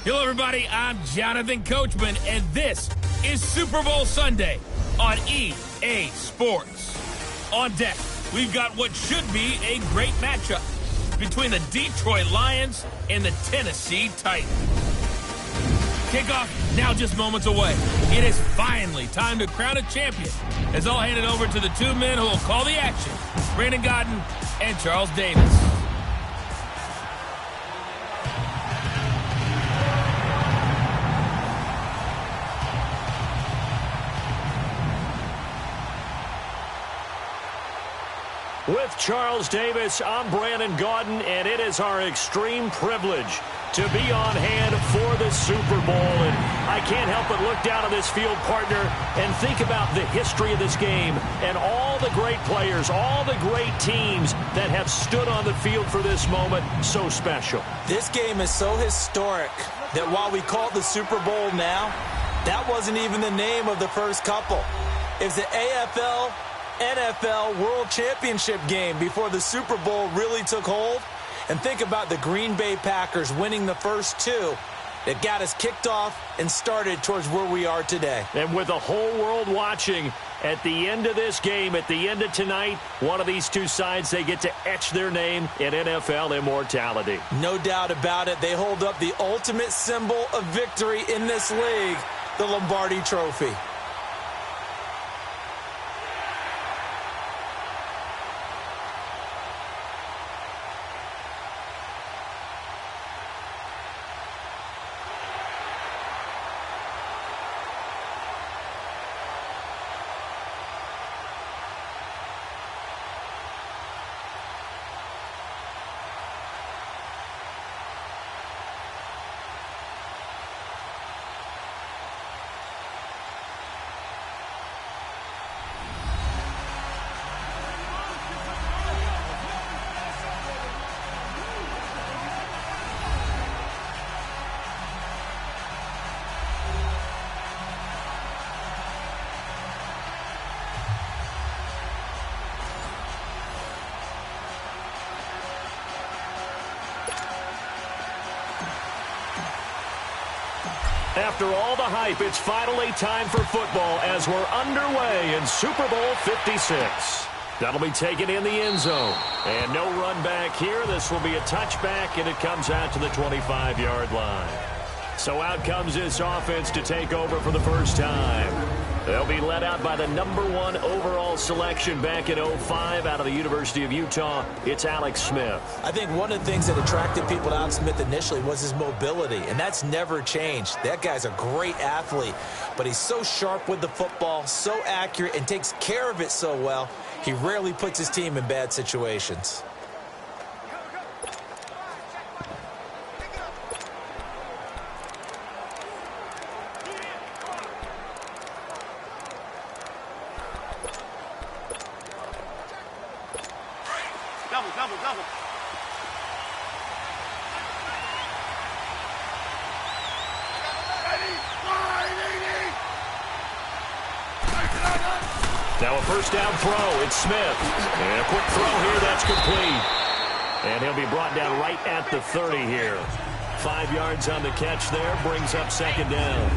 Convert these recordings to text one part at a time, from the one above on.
Hello, everybody. I'm Jonathan Coachman, and this is Super Bowl Sunday on EA Sports. On deck, we've got what should be a great matchup between the Detroit Lions and the Tennessee Titans. Kickoff now just moments away. It is finally time to crown a champion, as I'll hand it over to the two men who will call the action, Brandon Gaudin and Charles Davis. With Charles Davis, I'm Brandon Gaudin, and it is our extreme privilege to be on hand for the Super Bowl. And I can't help but look down at this field partner and think about the history of this game and all the great players, all the great teams that have stood on the field for this moment. So special. This game is so historic that while we call it the Super Bowl now, that wasn't even the name of the first couple. It was the AFL NFL World Championship game before the Super Bowl really took hold. And think about the Green Bay Packers winning the first two that got us kicked off and started towards where we are today. And with the whole world watching, at the end of this game, at the end of tonight, one of these two sides, they get to etch their name in NFL immortality. No doubt about it. They hold up the ultimate symbol of victory in this league, the Lombardi Trophy. After all the hype, it's finally time for football as we're underway in Super Bowl 56. That'll be taken in the end zone. And no run back here. This will be a touchback, and it comes out to the 25-yard line. So out comes this offense to take over for the first time. They'll be led out by the #1 overall selection back in 2005 out of the University of Utah. It's Alex Smith. I think one of the things that attracted people to Alex Smith initially was his mobility, and that's never changed. That guy's a great athlete, but he's so sharp with the football, so accurate, and takes care of it so well, he rarely puts his team in bad situations. Double. Now a first down throw. It's Smith. And a quick throw here. That's complete. And he'll be brought down right at the 30 here. 5 yards on the catch there. Brings up second down.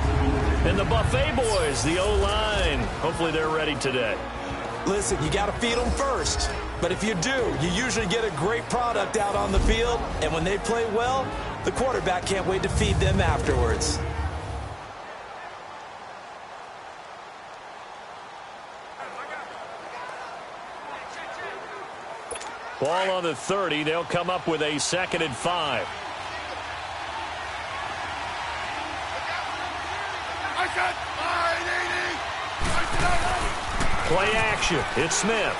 And the Buffet boys, the O-line. Hopefully they're ready today. Listen, you got to feed them first. But if you do, you usually get a great product out on the field. And when they play well, the quarterback can't wait to feed them afterwards. Ball on the 30. They'll come up with a 2nd and 5. Play action. It's Smith.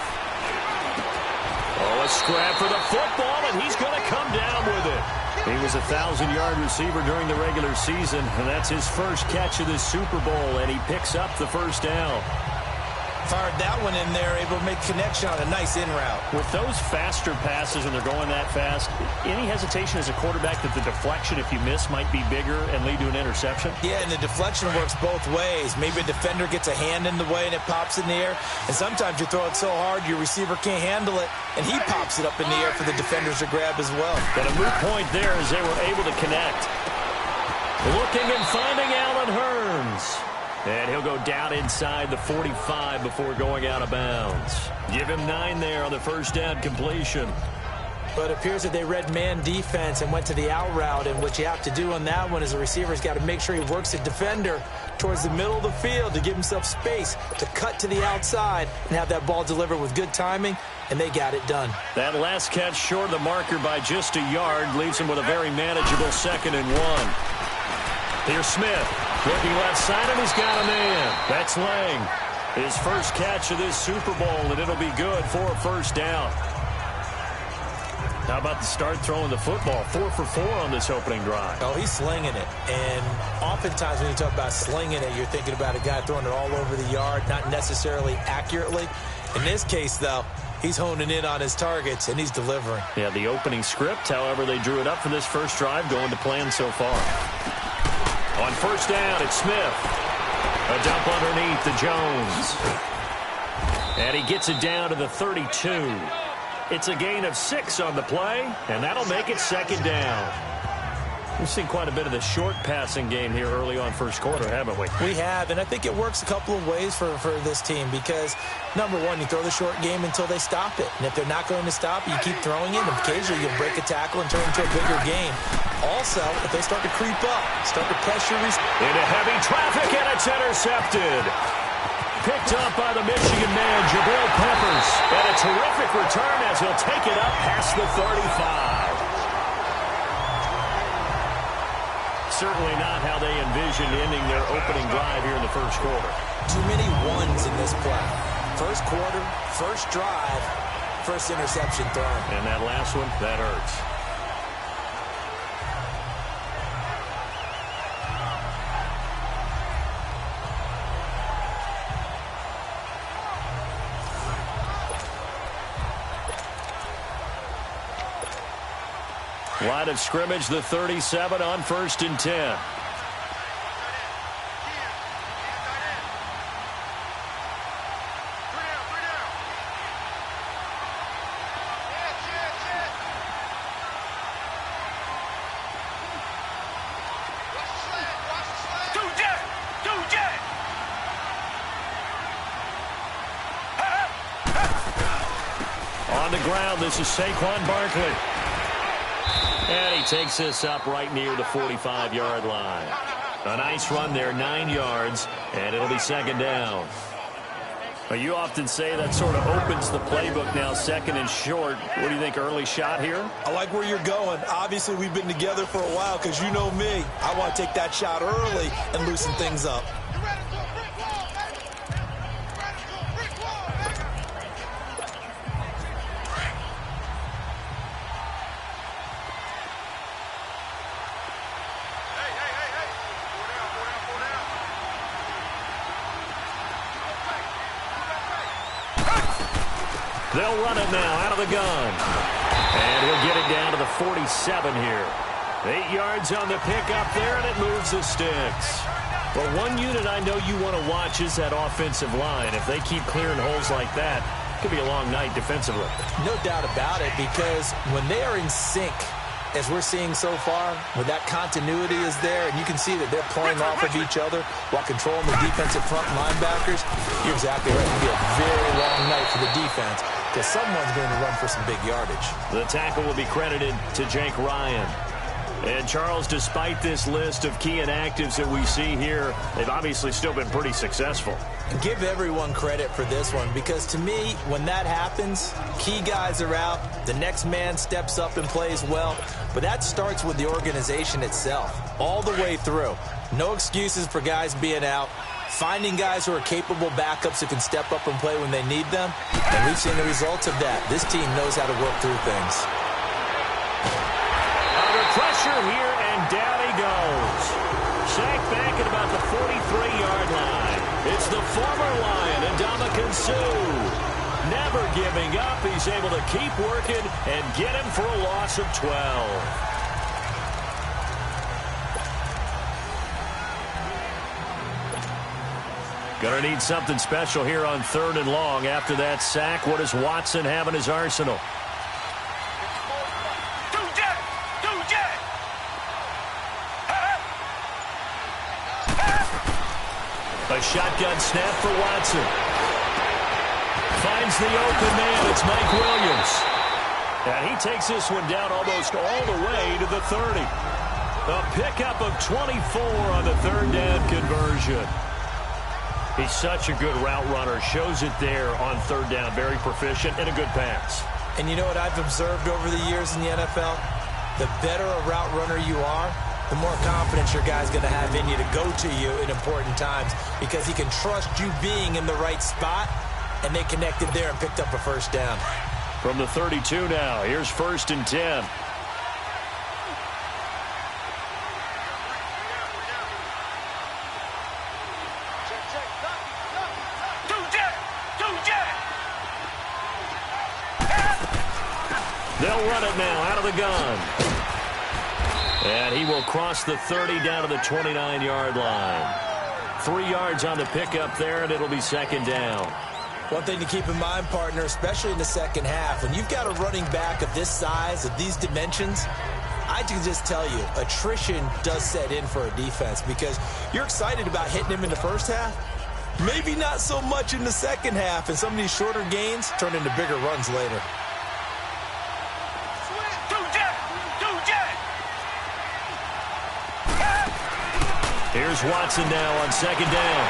Oh, a scrap for the football, and he's going to come down with it. He was a 1,000-yard receiver during the regular season, and that's his first catch of this Super Bowl, and he picks up the first down. Fired that one in there, able to make connection on a nice in route. With those faster passes and they're going that fast, any hesitation as a quarterback that the deflection, if you miss, might be bigger and lead to an interception? Yeah, and the deflection works both ways. Maybe a defender gets a hand in the way and it pops in the air, and sometimes you throw it so hard your receiver can't handle it, and he pops it up in the air for the defenders to grab as well. But a moot point there as they were able to connect. Looking and finding Allen Hurns. And he'll go down inside the 45 before going out of bounds. Give him 9 there on the first down completion. But it appears that they read man defense and went to the out route, and what you have to do on that one is the receiver's got to make sure he works the defender towards the middle of the field to give himself space to cut to the outside and have that ball delivered with good timing, and they got it done. That last catch short of the marker by just a yard leaves him with a very manageable 2nd and 1. Here's Smith. Looking left side, and he's got a man. That's Lang. His first catch of this Super Bowl, and it'll be good for a first down. How about the start throwing the football? 4 for 4 on this opening drive. Oh, he's slinging it. And oftentimes when you talk about slinging it, you're thinking about a guy throwing it all over the yard, not necessarily accurately. In this case, though, he's honing in on his targets, and he's delivering. Yeah, the opening script, however, they drew it up for this first drive, going to plan so far. On first down, it's Smith. A dump underneath to Jones. And he gets it down to the 32. It's a gain of 6 on the play, and that'll make it 2nd down. We've seen quite a bit of the short passing game here early on first quarter, haven't we? We have, and I think it works a couple of ways for this team because, number one, you throw the short game until they stop it. And if they're not going to stop it, you keep throwing it, and occasionally you'll break a tackle and turn it into a bigger game. Also, if they start to creep up, start to pressure. Into heavy traffic, and it's intercepted. Picked up by the Michigan man, Jabril Peppers. And a terrific return as he'll take it up past the 35. Certainly not how they envisioned ending their opening drive here in the first quarter. Too many ones in this play. First quarter, first drive, first interception thrown. And that last one, that hurts. Line of scrimmage, the 37 on 1st and 10. On the ground, this is Saquon Barkley. And he takes this up right near the 45-yard line. A nice run there, 9 yards, and it'll be 2nd down. Well, you often say that sort of opens the playbook now, 2nd and short. What do you think, early shot here? I like where you're going. Obviously, we've been together for a while because you know me. I want to take that shot early and loosen things up. They'll run it now out of the gun. And he'll get it down to the 47 here. 8 yards on the pickup there, and it moves the sticks. But one unit I know you want to watch is that offensive line. If they keep clearing holes like that, it could be a long night defensively. No doubt about it, because when they are in sync, as we're seeing so far, when that continuity is there, and you can see that they're playing off of each other while controlling the defensive front linebackers, you're exactly right. It'll be a very long night for the defense because someone's going to run for some big yardage. The tackle will be credited to Jake Ryan. And, Charles, despite this list of key inactives that we see here, they've obviously still been pretty successful. Give everyone credit for this one because, to me, when that happens, key guys are out, the next man steps up and plays well, but that starts with the organization itself, all the way through. No excuses for guys being out, finding guys who are capable backups who can step up and play when they need them, and we've seen the results of that. This team knows how to work through things. Pressure here, and down he goes. Sacked back at about the 43-yard line. It's the former Lion, Ndamukong Suh. Never giving up. He's able to keep working and get him for a loss of 12. Gonna need something special here on 3rd and long. After that sack, what does Watson have in his arsenal? A shotgun snap for Watson. Finds the open man. It's Mike Williams. And he takes this one down almost all the way to the 30. A pickup of 24 on the third down conversion. He's such a good route runner. Shows it there on third down. Very proficient and a good pass. And you know what I've observed over the years in the NFL? The better a route runner you are, the more confidence your guy's going to have in you to go to you in important times because he can trust you being in the right spot, and they connected there and picked up a first down. From the 32 now, here's 1st and 10. They'll run it now out of the gun. And he will cross the 30 down to the 29-yard line. 3 yards on the pickup there, and it'll be 2nd down. One thing to keep in mind, partner, especially in the second half, when you've got a running back of this size, of these dimensions, I can just tell you, attrition does set in for a defense because you're excited about hitting him in the first half. Maybe not so much in the second half, and some of these shorter gains turn into bigger runs later. Here's Watson now on 2nd down.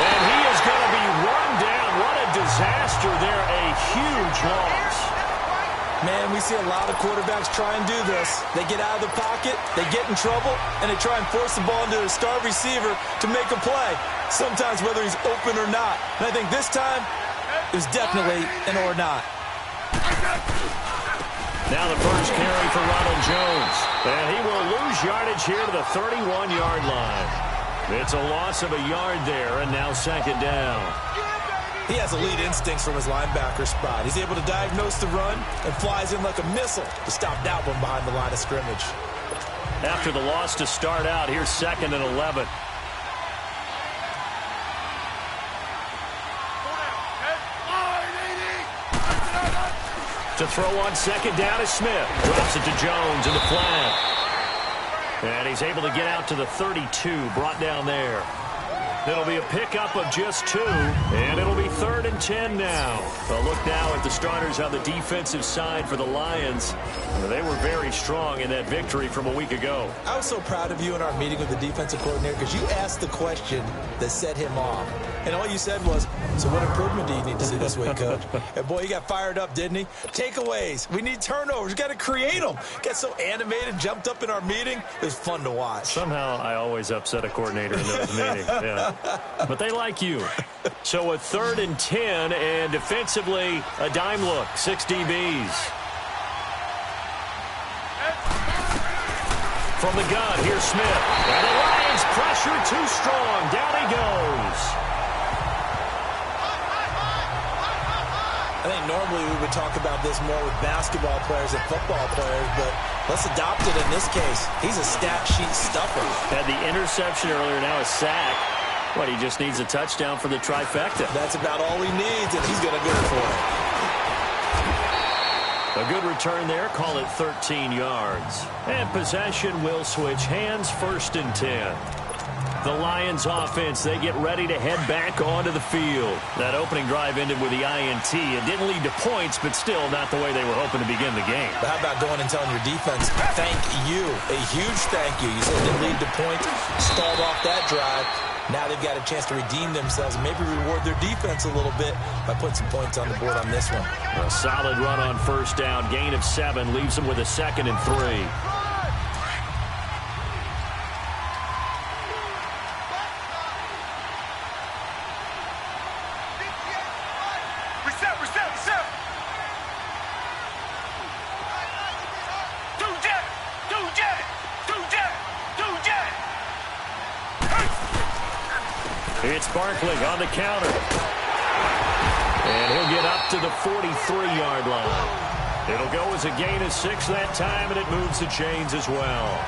And he is going to be run down. What a disaster there. A huge loss. Man, we see a lot of quarterbacks try and do this. They get out of the pocket, they get in trouble, and they try and force the ball into a star receiver to make a play, sometimes whether he's open or not. And I think this time, it was definitely an or not. Now the first carry for Ronald Jones. And he will lose yardage here to the 31-yard line. It's a loss of a yard there, and now 2nd down. He has elite instincts from his linebacker spot. He's able to diagnose the run and flies in like a missile to stop that one behind the line of scrimmage. After the loss to start out, here's 2nd and 11. To throw on 2nd down is Smith. Drops it to Jones in the flat. And he's able to get out to the 32, brought down there. It'll be a pickup of just 2, and it'll be 3rd and 10 now. A look now at the starters on the defensive side for the Lions. They were very strong in that victory from a week ago. I was so proud of you in our meeting with the defensive coordinator because you asked the question that set him off. And all you said was, so what improvement do you need to see this week, Coach? And boy, he got fired up, didn't he? Takeaways. We need turnovers. We got to create them. Got so animated, jumped up in our meeting. It was fun to watch. Somehow I always upset a coordinator in those meetings. Yeah. But they like you. So a 3rd and 10, and defensively, a dime look. 6 DBs. From the gun, here's Smith. And the Lions pressure too strong. Down he goes. I think normally we would talk about this more with basketball players and football players, but let's adopt it in this case. He's a stat sheet stuffer. Had the interception earlier, now a sack. What, he just needs a touchdown for the trifecta. That's about all he needs, and he's going to go for it. A good return there. Call it 13 yards. And possession will switch hands. 1st and 10. The Lions offense, they get ready to head back onto the field. That opening drive ended with the INT. It didn't lead to points, but still not the way they were hoping to begin the game. But how about going and telling your defense, thank you, a huge thank you. You said it didn't lead to points, stalled off that drive. Now they've got a chance to redeem themselves and maybe reward their defense a little bit by putting some points on the board on this one. A solid run on 1st down. Gain of 7 leaves them with a 2nd and 3. It's Barkley on the counter. And he'll get up to the 43-yard line. It'll go as a gain of 6 that time, and it moves the chains as well.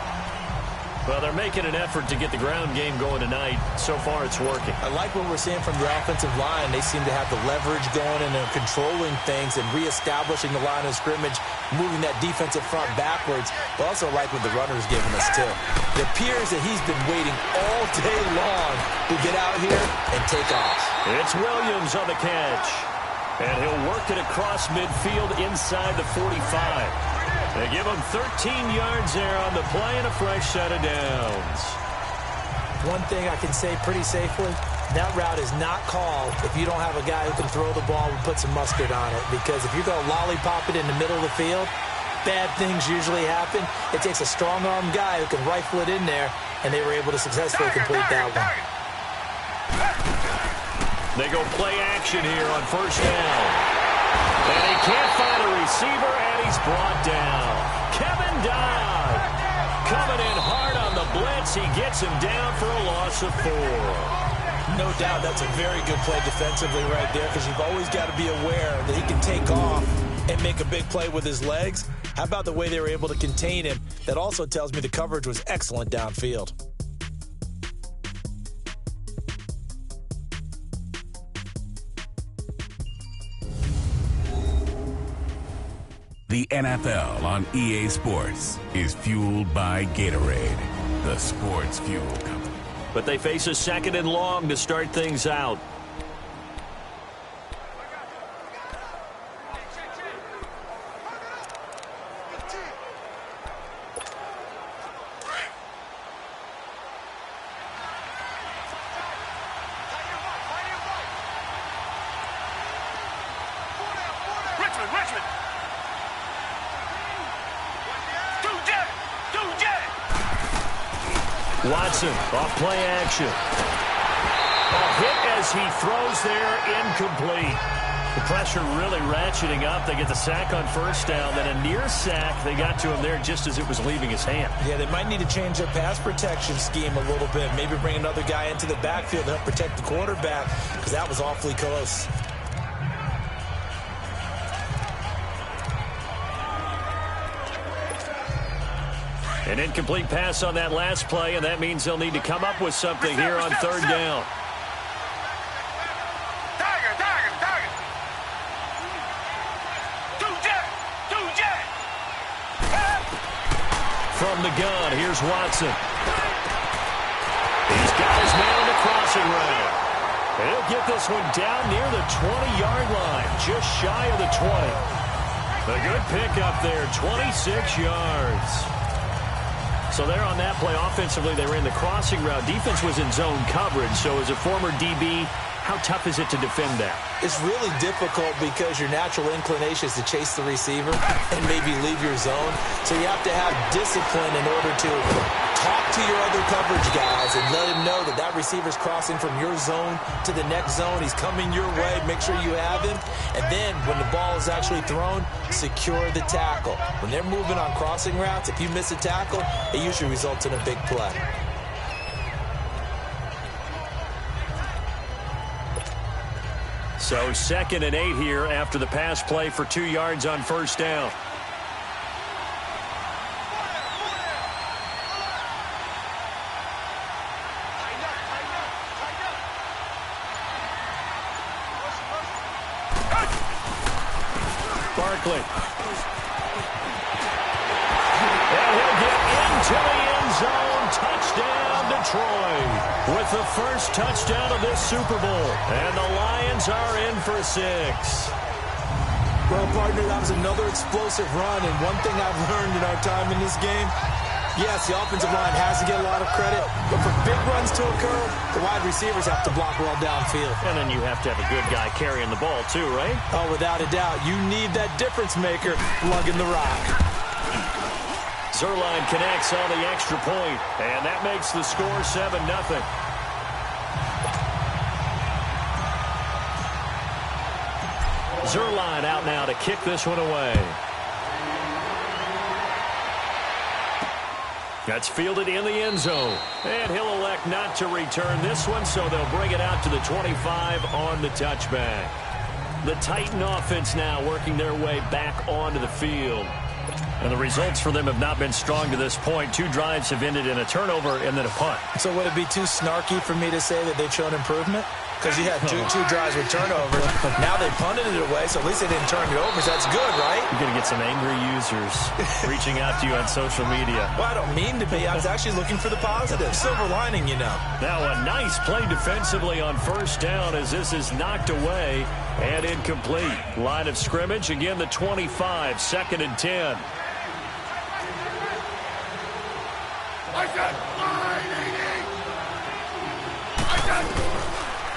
Well, they're making an effort to get the ground game going tonight. So far, it's working. I like what we're seeing from the offensive line. They seem to have the leverage going, and they're controlling things and reestablishing the line of scrimmage, moving that defensive front backwards. But also like what the runner's giving us, too. It appears that he's been waiting all day long to get out here and take off. It's Williams on the catch. And he'll work it across midfield inside the 45. They give him 13 yards there on the play and a fresh set of downs. One thing I can say pretty safely, that route is not called if you don't have a guy who can throw the ball and put some mustard on it. Because if you're going to lollipop it in the middle of the field, bad things usually happen. It takes a strong-armed guy who can rifle it in there, and they were able to successfully complete that one. They go play action here on first down. And he can't find a receiver, and he's brought down. Kevin Dodd coming in hard on the blitz. He gets him down for a loss of 4. No doubt that's a very good play defensively right there, because you've always got to be aware that he can take off and make a big play with his legs. How about the way they were able to contain him? That also tells me the coverage was excellent downfield. The NFL on EA Sports is fueled by Gatorade, the sports fuel company. But they face a 2nd and long to start things out. Richmond. Watson off play action. A hit as he throws there, incomplete. The pressure really ratcheting up. They get the sack on first down, then a near sack. They got to him there just as it was leaving his hand. Yeah, they might need to change their pass protection scheme a little bit. Maybe bring another guy into the backfield to help protect the quarterback, because that was awfully close. An incomplete pass on that last play, and that means they'll need to come up with something here on third down. From the gun, here's Watson. He's got his man on the crossing route. And he'll get this one down near the 20-yard line, just shy of the 20. A good pickup there, 26 yards. So there on that play, offensively, they ran the crossing route. Defense was in zone coverage, so as a former DB, how tough is it to defend that? It's really difficult because your natural inclination is to chase the receiver and maybe leave your zone. So you have to have discipline in order to talk to your other coverage guys and let him know that that receiver's crossing from your zone to the next zone. He's coming your way. Make sure you have him. And then when the ball is actually thrown, secure the tackle. When they're moving on crossing routes, if you miss a tackle, it usually results in a big play. So 2nd and 8 here after the pass play for 2 yards on first down. Barkley. And he'll get into the end zone. Touchdown, Detroit. With the first touchdown of this Super Bowl. And the Lions are in for 6. Well, partner, that was another explosive run. And one thing I've learned in our time in this game, yes, the offensive line has to get a lot of credit. But for big runs to occur, the wide receivers have to block well downfield. And then you have to have a good guy carrying the ball too, right? Oh, without a doubt. You need that difference maker lugging the rock. Zerline connects on the extra point, and that makes the score 7-0. Zerline out now to kick this one away. That's fielded in the end zone, and he'll elect not to return this one, so they'll bring it out to the 25 on the touchback. The Titan offense now working their way back onto the field. And the results for them have not been strong to this point. 2 drives have ended in a turnover and then a punt. So would it be too snarky for me to say that they've shown improvement? Because you had two drives with turnovers. Now they punted it away, so at least they didn't turn it over, so that's good, right? You're going to get some angry users reaching out to you on social media. Well, I don't mean to be. I was actually looking for the positive. Silver lining, you know. Now a nice play defensively on first down as this is knocked away and incomplete. Line of scrimmage, again the 25, 2nd and 10.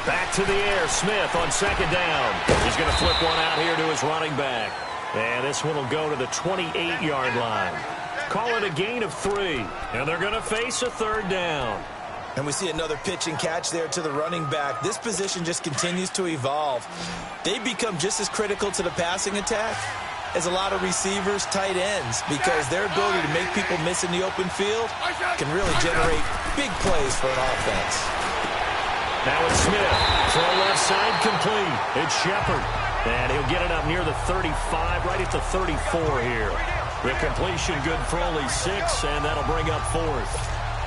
Back to the air, Smith on 2nd down. He's going to flip one out here to his running back. And this one will go to the 28-yard line. Call it a gain of 3. And they're going to face a 3rd down. And we see another pitch and catch there to the running back. This position just continues to evolve. They become just as critical to the passing attack as a lot of receivers, tight ends, because their ability to make people miss in the open field can really generate big plays for an offense. Now it's Smith. Throw left side complete. It's Shepard. And he'll get it up near the 35, right at the 34 here. The completion good for only 6, and that'll bring up 4th.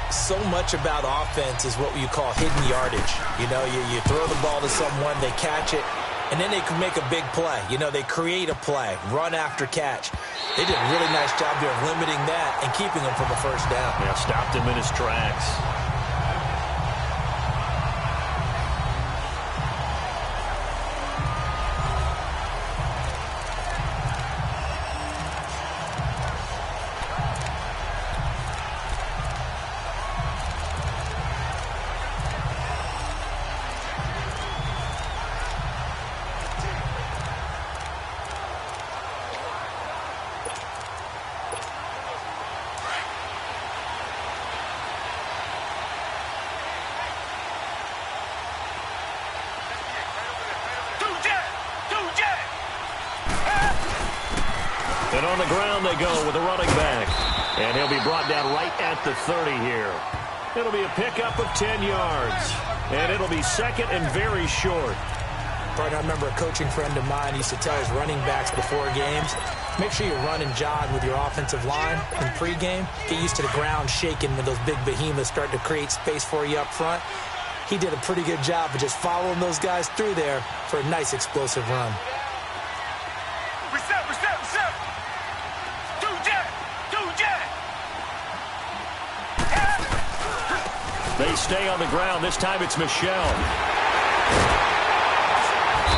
So much about offense is what you call hidden yardage. You know, you throw the ball to someone, they catch it, and then they can make a big play. You know, they create a play, run after catch. They did a really nice job there of limiting that and keeping him from a first down. Yeah, stopped him in his tracks. And on the ground they go with a running back. And he'll be brought down right at the 30 here. It'll be a pickup of 10 yards. And it'll be 2nd and very short. I remember a coaching friend of mine used to tell his running backs before games, make sure you run and jog with your offensive line in pregame. Get used to the ground shaking when those big behemoths start to create space for you up front. He did a pretty good job of just following those guys through there for a nice explosive run. They stay on the ground. This time it's Michelle.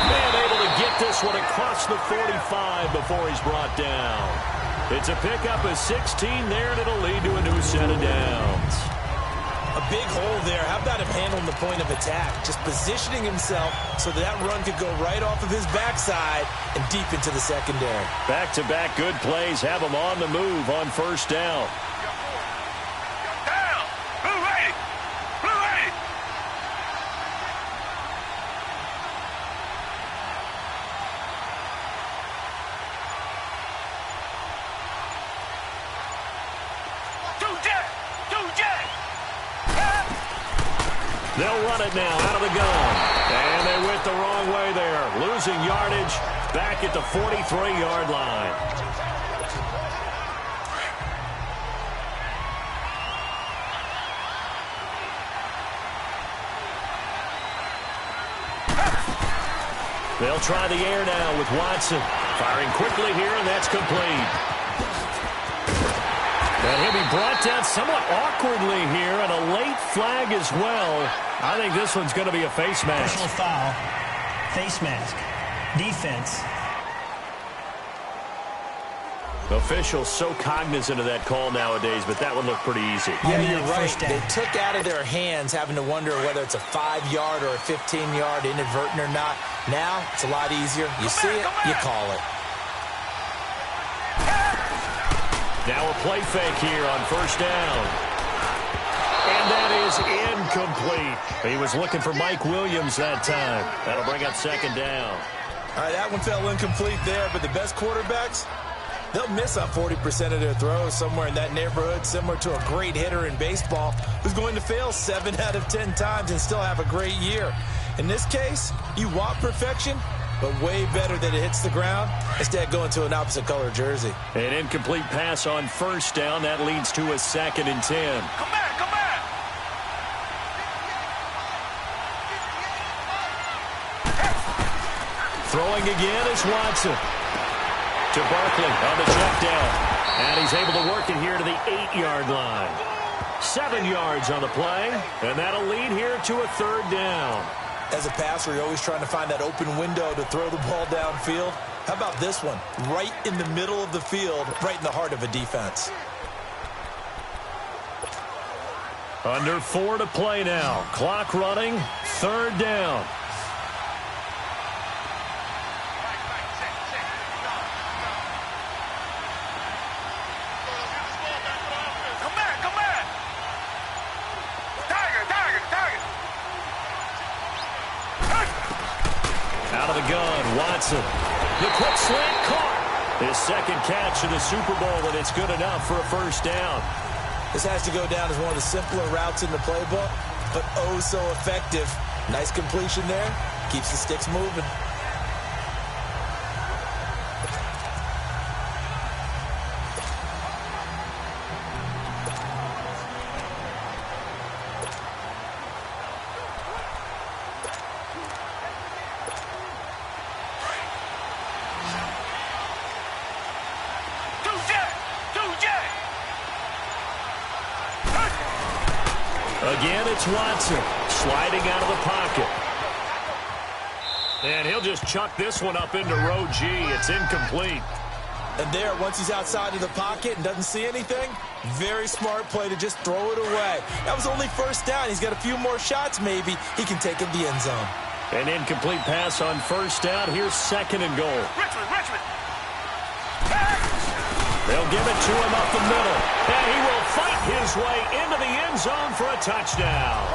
Man able to get this one across the 45 before he's brought down. It's a pickup of 16 there, and it'll lead to a new set of downs. A big hole there. How about him handling the point of attack? Just positioning himself so that run could go right off of his backside and deep into the secondary. Back-to-back good plays have him on the move on first down. They'll run it now out of the gun. And they went the wrong way there. Losing yardage back at the 43-yard line. They'll try the air now with Watson. Firing quickly here, and that's complete. And he'll be brought down somewhat awkwardly here, and a late flag as well. I think this one's going to be a face mask. Personal foul, face mask, defense. Officials so cognizant of that call nowadays, but that one looked pretty easy. Yeah, you're right. They took out of their hands having to wonder whether it's a 5-yard or a 15-yard inadvertent or not. Now, it's a lot easier. You see it, you call it. Now a play fake here on first down. And that is incomplete. He was looking for Mike Williams that time. That'll bring up second down. All right, that one fell incomplete there, but the best quarterbacks, they'll miss on 40% of their throws somewhere in that neighborhood, similar to a great hitter in baseball who's going to fail 7 out of 10 times and still have a great year. In this case, you want perfection, but way better that it hits the ground instead of going to an opposite color jersey. An incomplete pass on first down. That leads to a 2nd and 10. Come back, come back. Throwing again is Watson. To Barkley on the check down. And he's able to work it here to the 8-yard line. 7 yards on the play, and that'll lead here to a 3rd down. As a passer, you're always trying to find that open window to throw the ball downfield. How about this one? Right in the middle of the field, right in the heart of a defense. Under 4 to play now. Clock running, 3rd down. Out of the gun, Watson. The quick slant caught. His 2nd catch in the Super Bowl, and it's good enough for a 1st down. This has to go down as one of the simpler routes in the playbook, but oh so effective. Nice completion there. Keeps the sticks moving. Again, it's Watson sliding out of the pocket. And he'll just chuck this one up into row G. It's incomplete. And there, once he's outside of the pocket and doesn't see anything, very smart play to just throw it away. That was only 1st down. He's got a few more shots, maybe. He can take it to the end zone. An incomplete pass on 1st down. Here's 2nd and goal. Richmond. They'll give it to him up the middle. And he will fight his way into the end zone for a touchdown.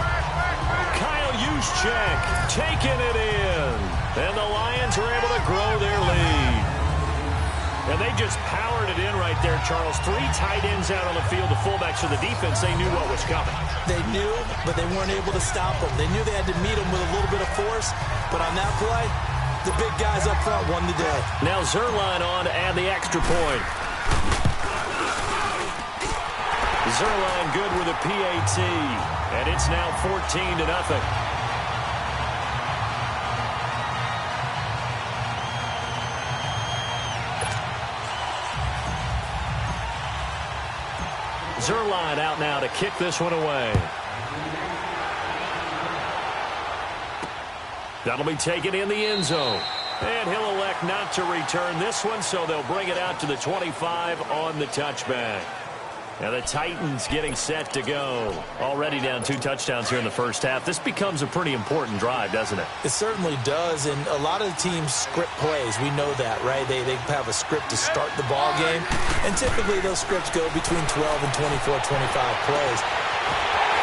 Kyle Juszczyk taking it in. And the Lions are able to grow their lead. And they just powered it in right there, Charles. 3 tight ends out on the field. The fullbacks for the defense, they knew what was coming. They knew, but they weren't able to stop them. They knew they had to meet them with a little bit of force. But on that play, the big guys up front won the day. Now Zuerlein on to add the extra point. Zuerlein good with a PAT, and it's now 14-0. Zuerlein out now to kick this one away. That'll be taken in the end zone. And he'll elect not to return this one, so they'll bring it out to the 25 on the touchback. Now the Titans getting set to go. Already down 2 touchdowns here in the first half. This becomes a pretty important drive, doesn't it? It certainly does, and a lot of the teams script plays. We know that, right? They have a script to start the ball game, and typically those scripts go between 12 and 24, 25 plays.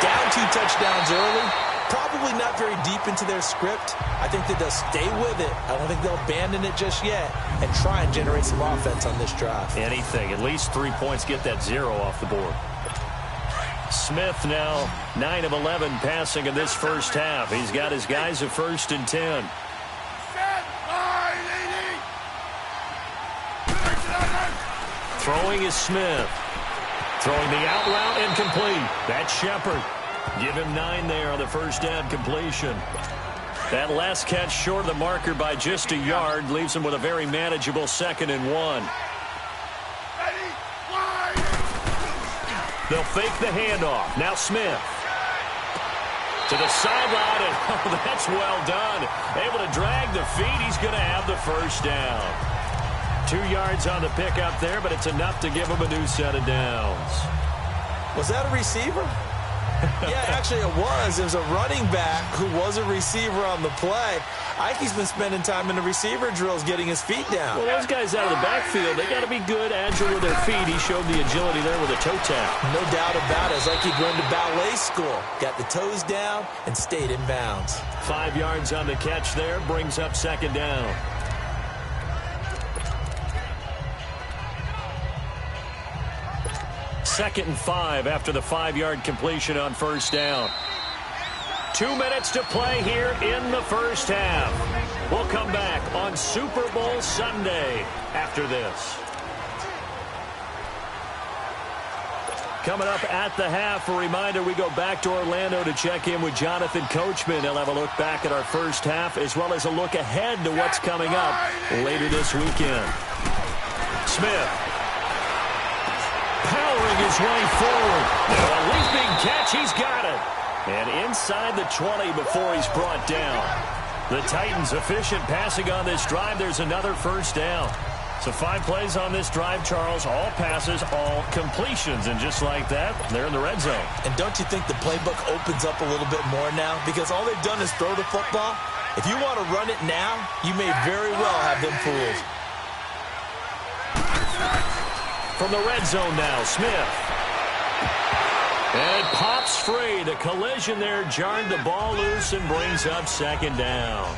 Down 2 touchdowns early, probably not very deep into their script. I think that they'll stay with it. I don't think they'll abandon it just yet and try and generate some offense on this drive. Anything. At least 3 points. Get that 0 off the board. Smith now 9 of 11 passing in this first half. He's got his guys at 1st and 10. Throwing is Smith. Throwing the out route incomplete. That's Shepard. Give him 9 there on the first down completion. That last catch short of the marker by just a yard leaves him with a very manageable 2nd and 1. They'll fake the handoff. Now Smith. To the sideline, and oh, that's well done. Able to drag the feet. He's going to have the first down. 2 yards on the pickup there, but it's enough to give him a new set of downs. Was that a receiver? Yeah, actually it was. It was a running back who was a receiver on the play. Ike's been spending time in the receiver drills getting his feet down. Well, those guys out of the backfield, they got to be good, agile with their feet. He showed the agility there with a toe tap. No doubt about it. It's like he'd run to ballet school. Got the toes down and stayed in bounds. 5 yards on the catch there, brings up 2nd down. Second and 5 after the 5-yard completion on first down. 2 minutes to play here in the first half. We'll come back on Super Bowl Sunday after this. Coming up at the half, a reminder, we go back to Orlando to check in with Jonathan Coachman. He'll have a look back at our first half as well as a look ahead to what's coming up later this weekend. Smith powering his way forward. Now a leaping catch, he's got it. And inside the 20 before he's brought down. The Titans efficient passing on this drive. There's another first down. So 5 plays on this drive, Charles. All passes, all completions. And just like that, they're in the red zone. And don't you think the playbook opens up a little bit more now? Because all they've done is throw the football. If you want to run it now, you may very well have them fooled. From the red zone now, Smith. And it pops free. The collision there jarred the ball loose and brings up second down.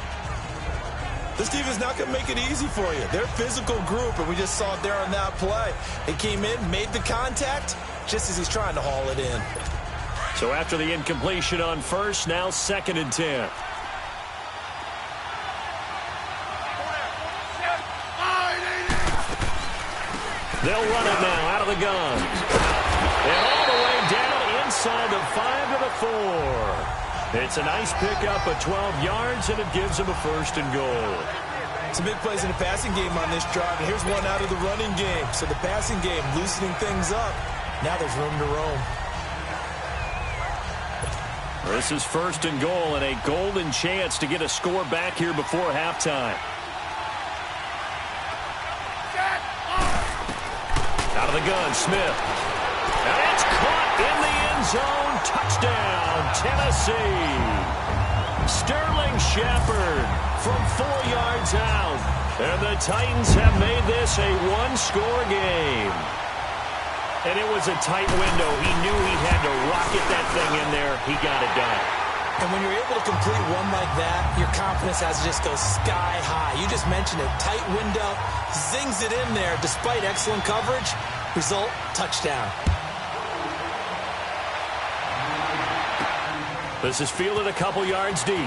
This team is not going to make it easy for you. They're a physical group, and we just saw it there on that play. They came in, made the contact, just as he's trying to haul it in. So after the incompletion on first, now 2nd and 10. They'll run it now out of the gun. And all the way down inside the 5 to the 4. It's a nice pickup of 12 yards, and it gives him a 1st and goal. Some big plays in the passing game on this drive, and here's one out of the running game. So the passing game loosening things up. Now there's room to roam. This is 1st and goal, and a golden chance to get a score back here before halftime. Out of the gun, Smith. And it's caught in the end zone. Touchdown, Tennessee. Sterling Shepard from 4 yards out. And the Titans have made this a one-score game. And it was a tight window. He knew he had to rocket that thing in there. He got it done. And when you're able to complete one like that, your confidence has to just go sky high. You just mentioned it. Tight window, zings it in there despite excellent coverage. Result, touchdown. This is fielded a couple yards deep.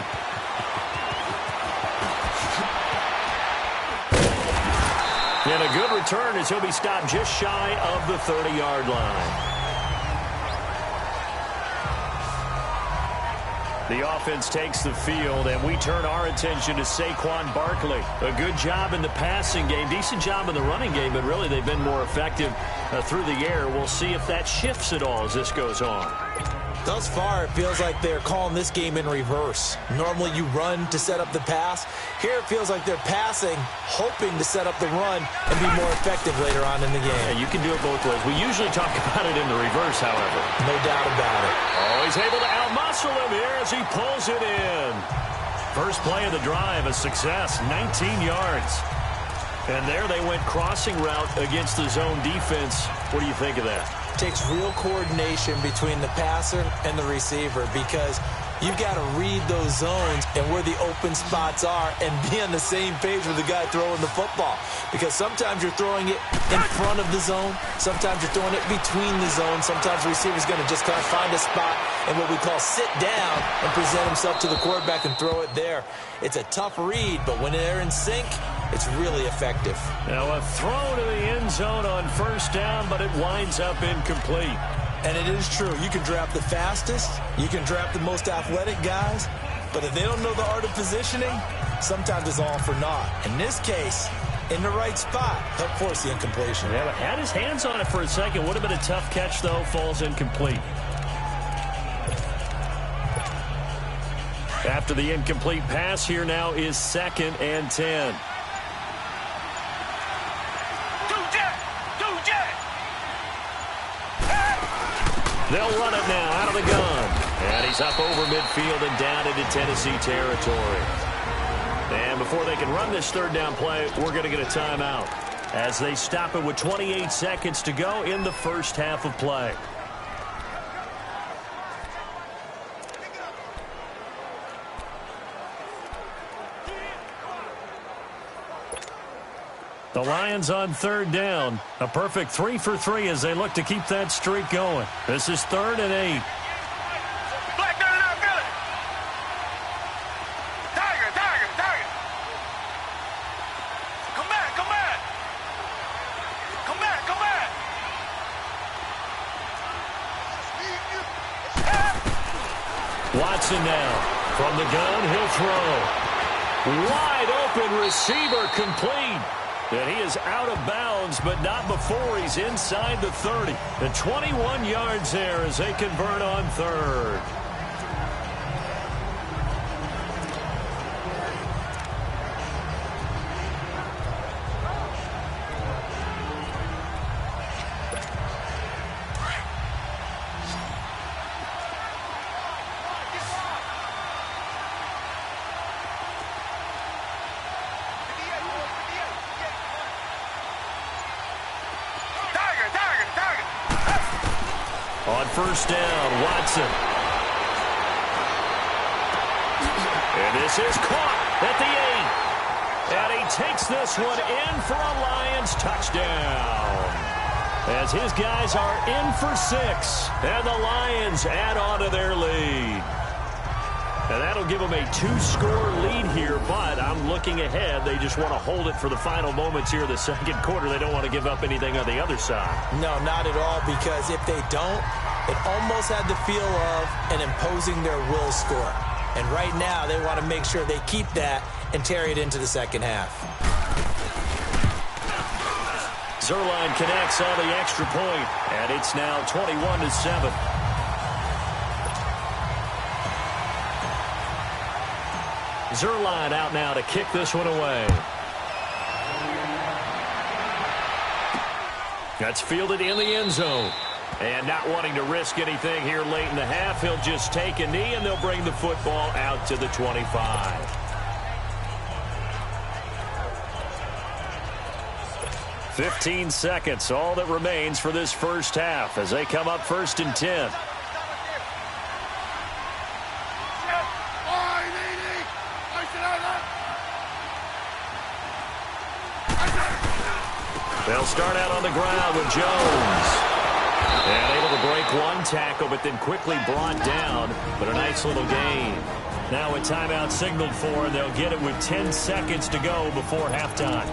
And a good return as he'll be stopped just shy of the 30-yard line. The offense takes the field, and we turn our attention to Saquon Barkley. A good job in the passing game, decent job in the running game, but really they've been more effective through the air. We'll see if that shifts at all as this goes on. Thus far, it feels like they're calling this game in reverse. Normally you run to set up the pass. Here it feels like they're passing, hoping to set up the run and be more effective later on in the game. Yeah, you can do it both ways. We usually talk about it in the reverse, however. No doubt about it. Oh, he's able to outmuscle him here as he pulls it in. First play of the drive, a success, 19 yards. And there they went crossing route against the zone defense. What do you think of that? Takes real coordination between the passer and the receiver because you've got to read those zones and where the open spots are and be on the same page with the guy throwing the football. Because sometimes you're throwing it in front of the zone. Sometimes you're throwing it between the zones. Sometimes the receiver's going to just kind of find a spot and what we call sit down and present himself to the quarterback and throw it there. It's a tough read, but when they're in sync, it's really effective. Now a throw to the end zone on first down, but it winds up incomplete. And it is true. You can draft the fastest. You can draft the most athletic guys. But if they don't know the art of positioning, sometimes it's all for naught. In this case, in the right spot, help force the incompletion. Yeah, but had his hands on it for a second. Would have been a tough catch, though. Falls incomplete. After the incomplete pass, here now is 2nd and 10. They'll run it now out of the gun. And he's up over midfield and down into Tennessee territory. And before they can run this third down play, we're going to get a timeout as they stop it with 28 seconds to go in the first half of play. The Lions on 3rd down. A perfect 3 for 3 as they look to keep that streak going. This is 3rd and 8. Watson now. From the gun, he'll throw. Wide open receiver complete. And he is out of bounds, but not before he's inside the 30. And 21 yards there as they convert on third. On first down, Watson. And this is caught at the 8. And he takes this one in for a Lions touchdown. As his guys are in for 6. And the Lions add on to their lead. And that'll give them a 2-score lead here, but I'm looking ahead. They just want to hold it for the final moments here of the second quarter. They don't want to give up anything on the other side. No, not at all, because if they don't, it almost had the feel of an imposing their will score. And right now, they want to make sure they keep that and carry it into the second half. Zuerlein connects on the extra point, and it's now 21-7. Zuerlein out now to kick this one away. That's fielded in the end zone. And not wanting to risk anything here late in the half, he'll just take a knee, and they'll bring the football out to the 25. 15 seconds, all that remains for this first half as they come up 1st and 10. They'll start out on the ground with Jones. And able to break one tackle, but then quickly brought down. But a nice little gain. Now a timeout signaled for, and they'll get it with 10 seconds to go before halftime.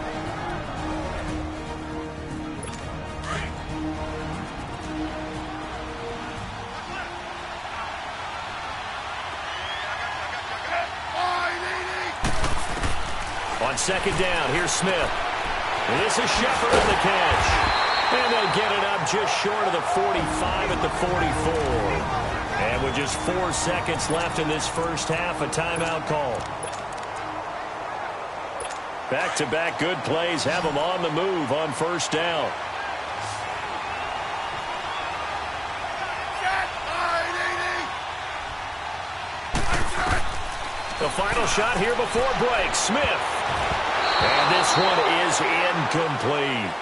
On second down, here's Smith. And this is Shepard in the catch. And they'll get it up just short of the 45 at the 44. And with just 4 seconds left in this first half, a timeout call. Back-to-back good plays have them on the move on first down. The final shot here before break. Smith. And this one is incomplete.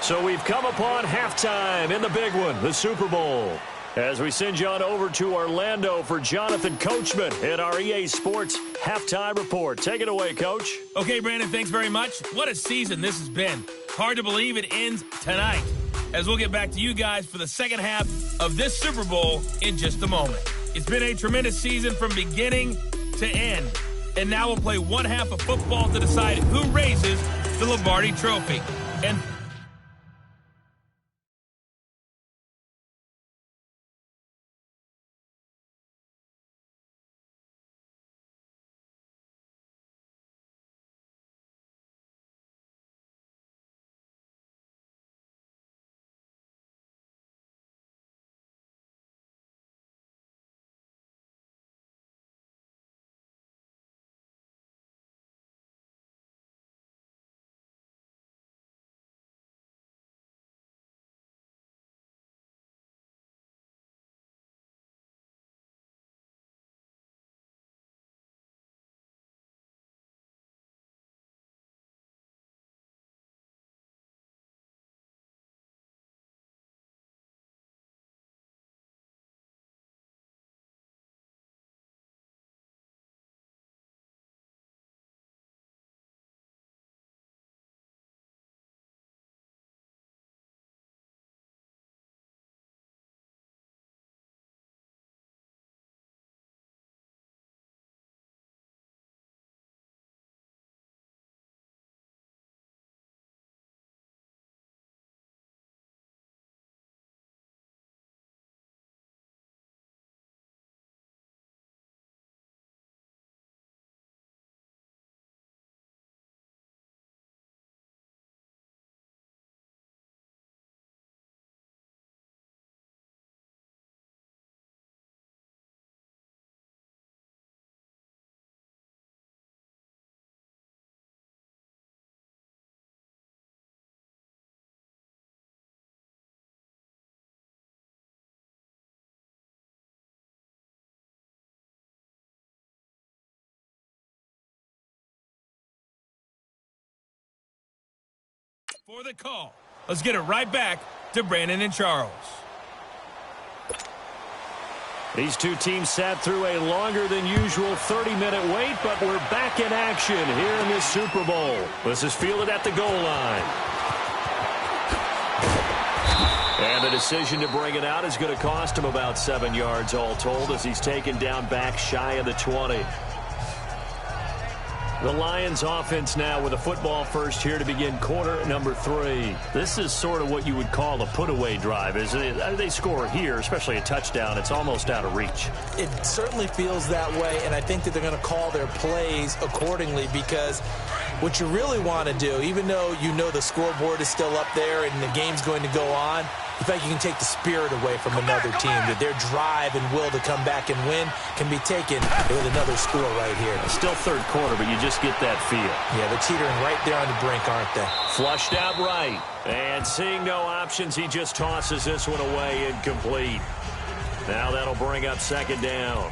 So we've come upon halftime in the big one, the Super Bowl. As we send you on over to Orlando for Jonathan Coachman in our EA Sports Halftime Report. Take it away, Coach. Okay, Brandon, thanks very much. What a season this has been. Hard to believe it ends tonight, as we'll get back to you guys for the second half of this Super Bowl in just a moment. It's been a tremendous season from beginning to end. And now we'll play one half of football to decide who raises the Lombardi Trophy. And For the call. Let's get it right back to Brandon and Charles. These two teams sat through a longer than usual 30-minute wait, but we're back in action here in this Super Bowl. This is fielded at the goal line. And the decision to bring it out is going to cost him about 7 yards all told as he's taken down back shy of the 20. The Lions offense now with a football first here to begin quarter number 3. This is sort of what you would call a put-away drive, isn't it? They score here, especially a touchdown. It's almost out of reach. It certainly feels that way, and I think that they're going to call their plays accordingly because what you really want to do, even though you know the scoreboard is still up there and the game's going to go on, in fact, you can take the spirit away from another team, that their drive and will to come back and win can be taken with another score right here. Still third quarter, but you just get that feel. Yeah, they're teetering right there on the brink, aren't they? Flushed out right. And seeing no options, he just tosses this one away incomplete. Now that'll bring up second down.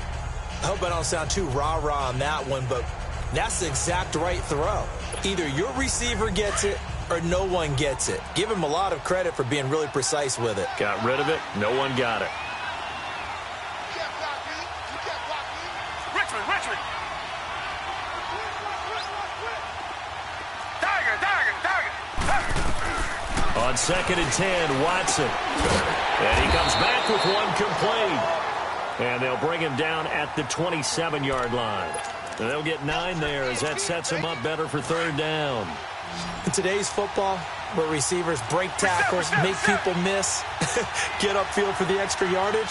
I hope I don't sound too rah-rah on that one, but that's the exact right throw. Either your receiver gets it or no one gets it. Give him a lot of credit for being really precise with it. Got rid of it. No one got it. Richmond. Target. On second and 10, Watson. And he comes back with one complete. And they'll bring him down at the 27-yard line. And they'll get 9 there as that sets him up better for third down. In today's football, where receivers break tackles, make people miss, get upfield for the extra yardage,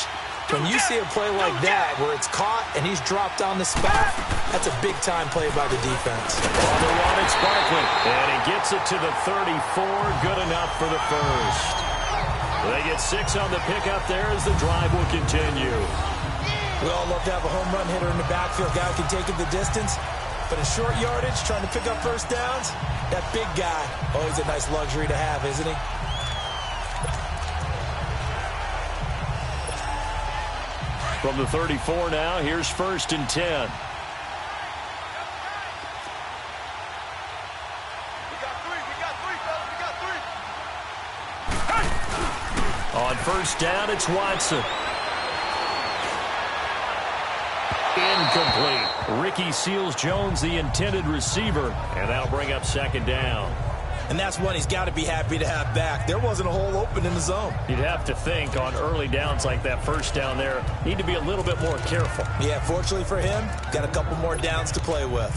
when you see a play like that where it's caught and he's dropped on the spot, that's a big-time play by the defense. On the run, it's Barkley. And he gets it to the 34. Good enough for the first. They get 6 on the pickup there as the drive will continue. We all love to have a home run hitter in the backfield, guy who can take it the distance. But in short yardage, trying to pick up first downs, that big guy, always a nice luxury to have, isn't he? From the 34 now, here's first and 10. We got three, fellas. On first down, it's Watson. Incomplete. Ricky Seals-Jones, the intended receiver, and that'll bring up second down. And that's one he's got to be happy to have back. There wasn't a hole open in the zone. You'd have to think on early downs like that first down there, need to be a little bit more careful. Yeah, fortunately for him, got a couple more downs to play with.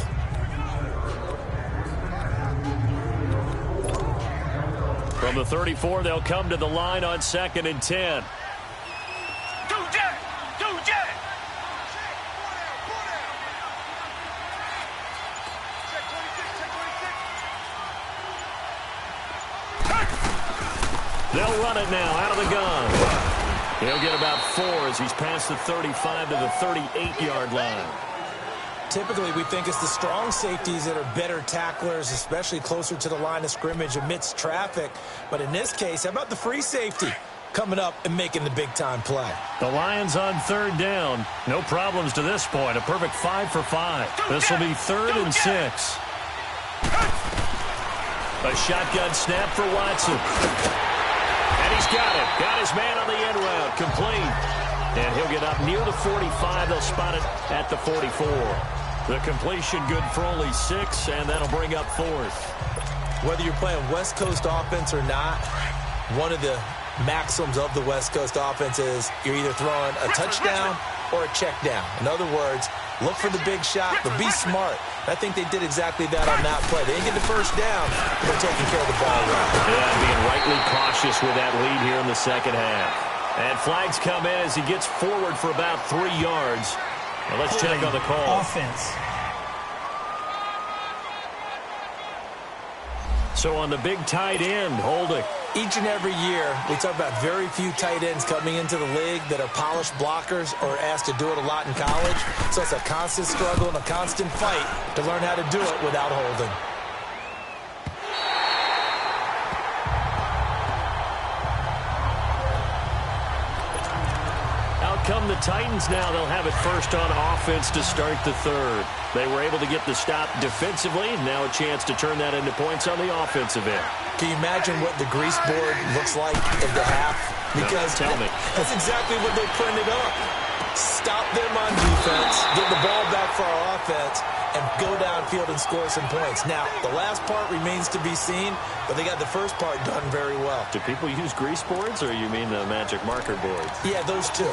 From the 34, they'll come to the line on second and 10. Do jet. They'll run it now out of the gun. He'll get about 4 as he's past the 35 to the 38-yard line. Typically, we think it's the strong safeties that are better tacklers, especially closer to the line of scrimmage amidst traffic. But in this case, how about the free safety coming up and making the big-time play? The Lions on third down. No problems to this point. A perfect 5 for 5. This will be third and 6. A shotgun snap for Watson. And he's got it. Got his man on the end route. Complete. And he'll get up near the 45. They'll spot it at the 44. The completion good for only 6, and that'll bring up fourth. Whether you're playing West Coast offense or not, one of the maxims of the West Coast offense is you're either throwing a touchdown or a check down. In other words, look for the big shot, but be smart. I think they did exactly that on that play. They didn't get the first down, but they're taking care of the ball well. Yeah, being rightly cautious with that lead here in the second half. And flags come in as he gets forward for about 3 yards. Now let's check on the call. Offense. So on the big tight end, holding. Each and every year, we talk about very few tight ends coming into the league that are polished blockers or asked to do it a lot in college. So it's a constant struggle and a constant fight to learn how to do it without holding. Out come the Titans now. They'll have it first on offense to start the third. They were able to get the stop defensively. Now a chance to turn that into points on the offensive end. Can you imagine what the grease board looks like at the half? Because no, tell me. That's exactly what they printed up. Stop them on defense, get the ball back for our offense, and go downfield and score some points. Now, the last part remains to be seen, but they got the first part done very well. Do people use grease boards, or you mean the magic marker boards? Yeah, those two.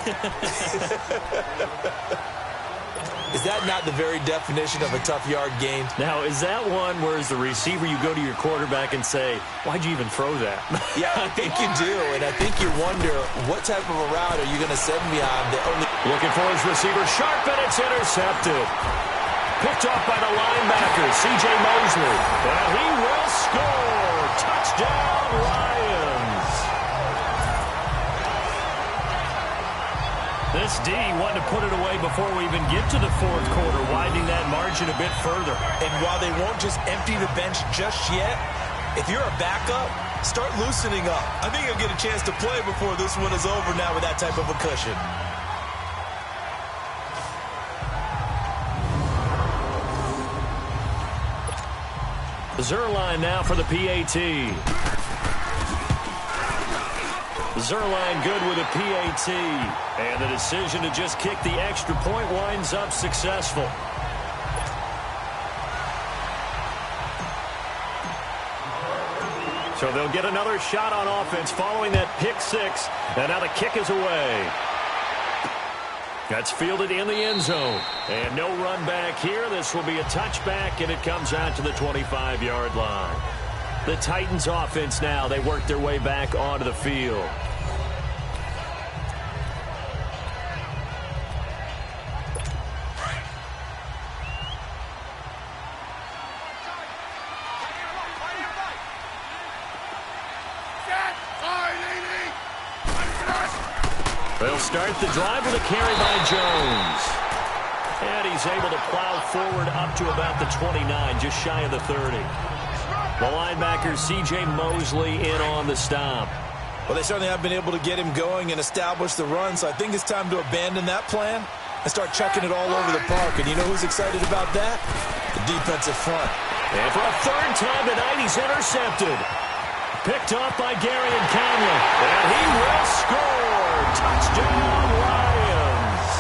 Is that not the very definition of a tough yard gain? Now, is that one where as the receiver you go to your quarterback and say, why'd you even throw that? Yeah, I think you do, and I think you wonder what type of a route are you going to send me on that only... Looking for his receiver, sharp, and it's intercepted. Picked off by the linebacker, C.J. Mosley. And he will score. Touchdown, Lions. This D wanted to put it away before we even get to the fourth quarter, widening that margin a bit further. And while they won't just empty the bench just yet, if you're a backup, start loosening up. I think you'll get a chance to play before this one is over now with that type of a cushion. Zerline now for the PAT. Zerline good with a PAT. And the decision to just kick the extra point winds up successful. So they'll get another shot on offense following that pick six. And now the kick is away. That's fielded in the end zone. And no run back here. This will be a touchback, and it comes out to the 25-yard line. The Titans offense now, they work their way back onto the field. They'll start the drive with a carry by Jones. And he's able to plow forward up to about the 29, just shy of the 30. The linebacker, C.J. Mosley, in on the stop. Well, they certainly have been able to get him going and establish the run, so I think it's time to abandon that plan and start chucking it all over the park. And you know who's excited about that? The defensive front. And for a third time tonight, he's intercepted. Picked off by Gary and Conley. And he will score. Touchdown, Lions.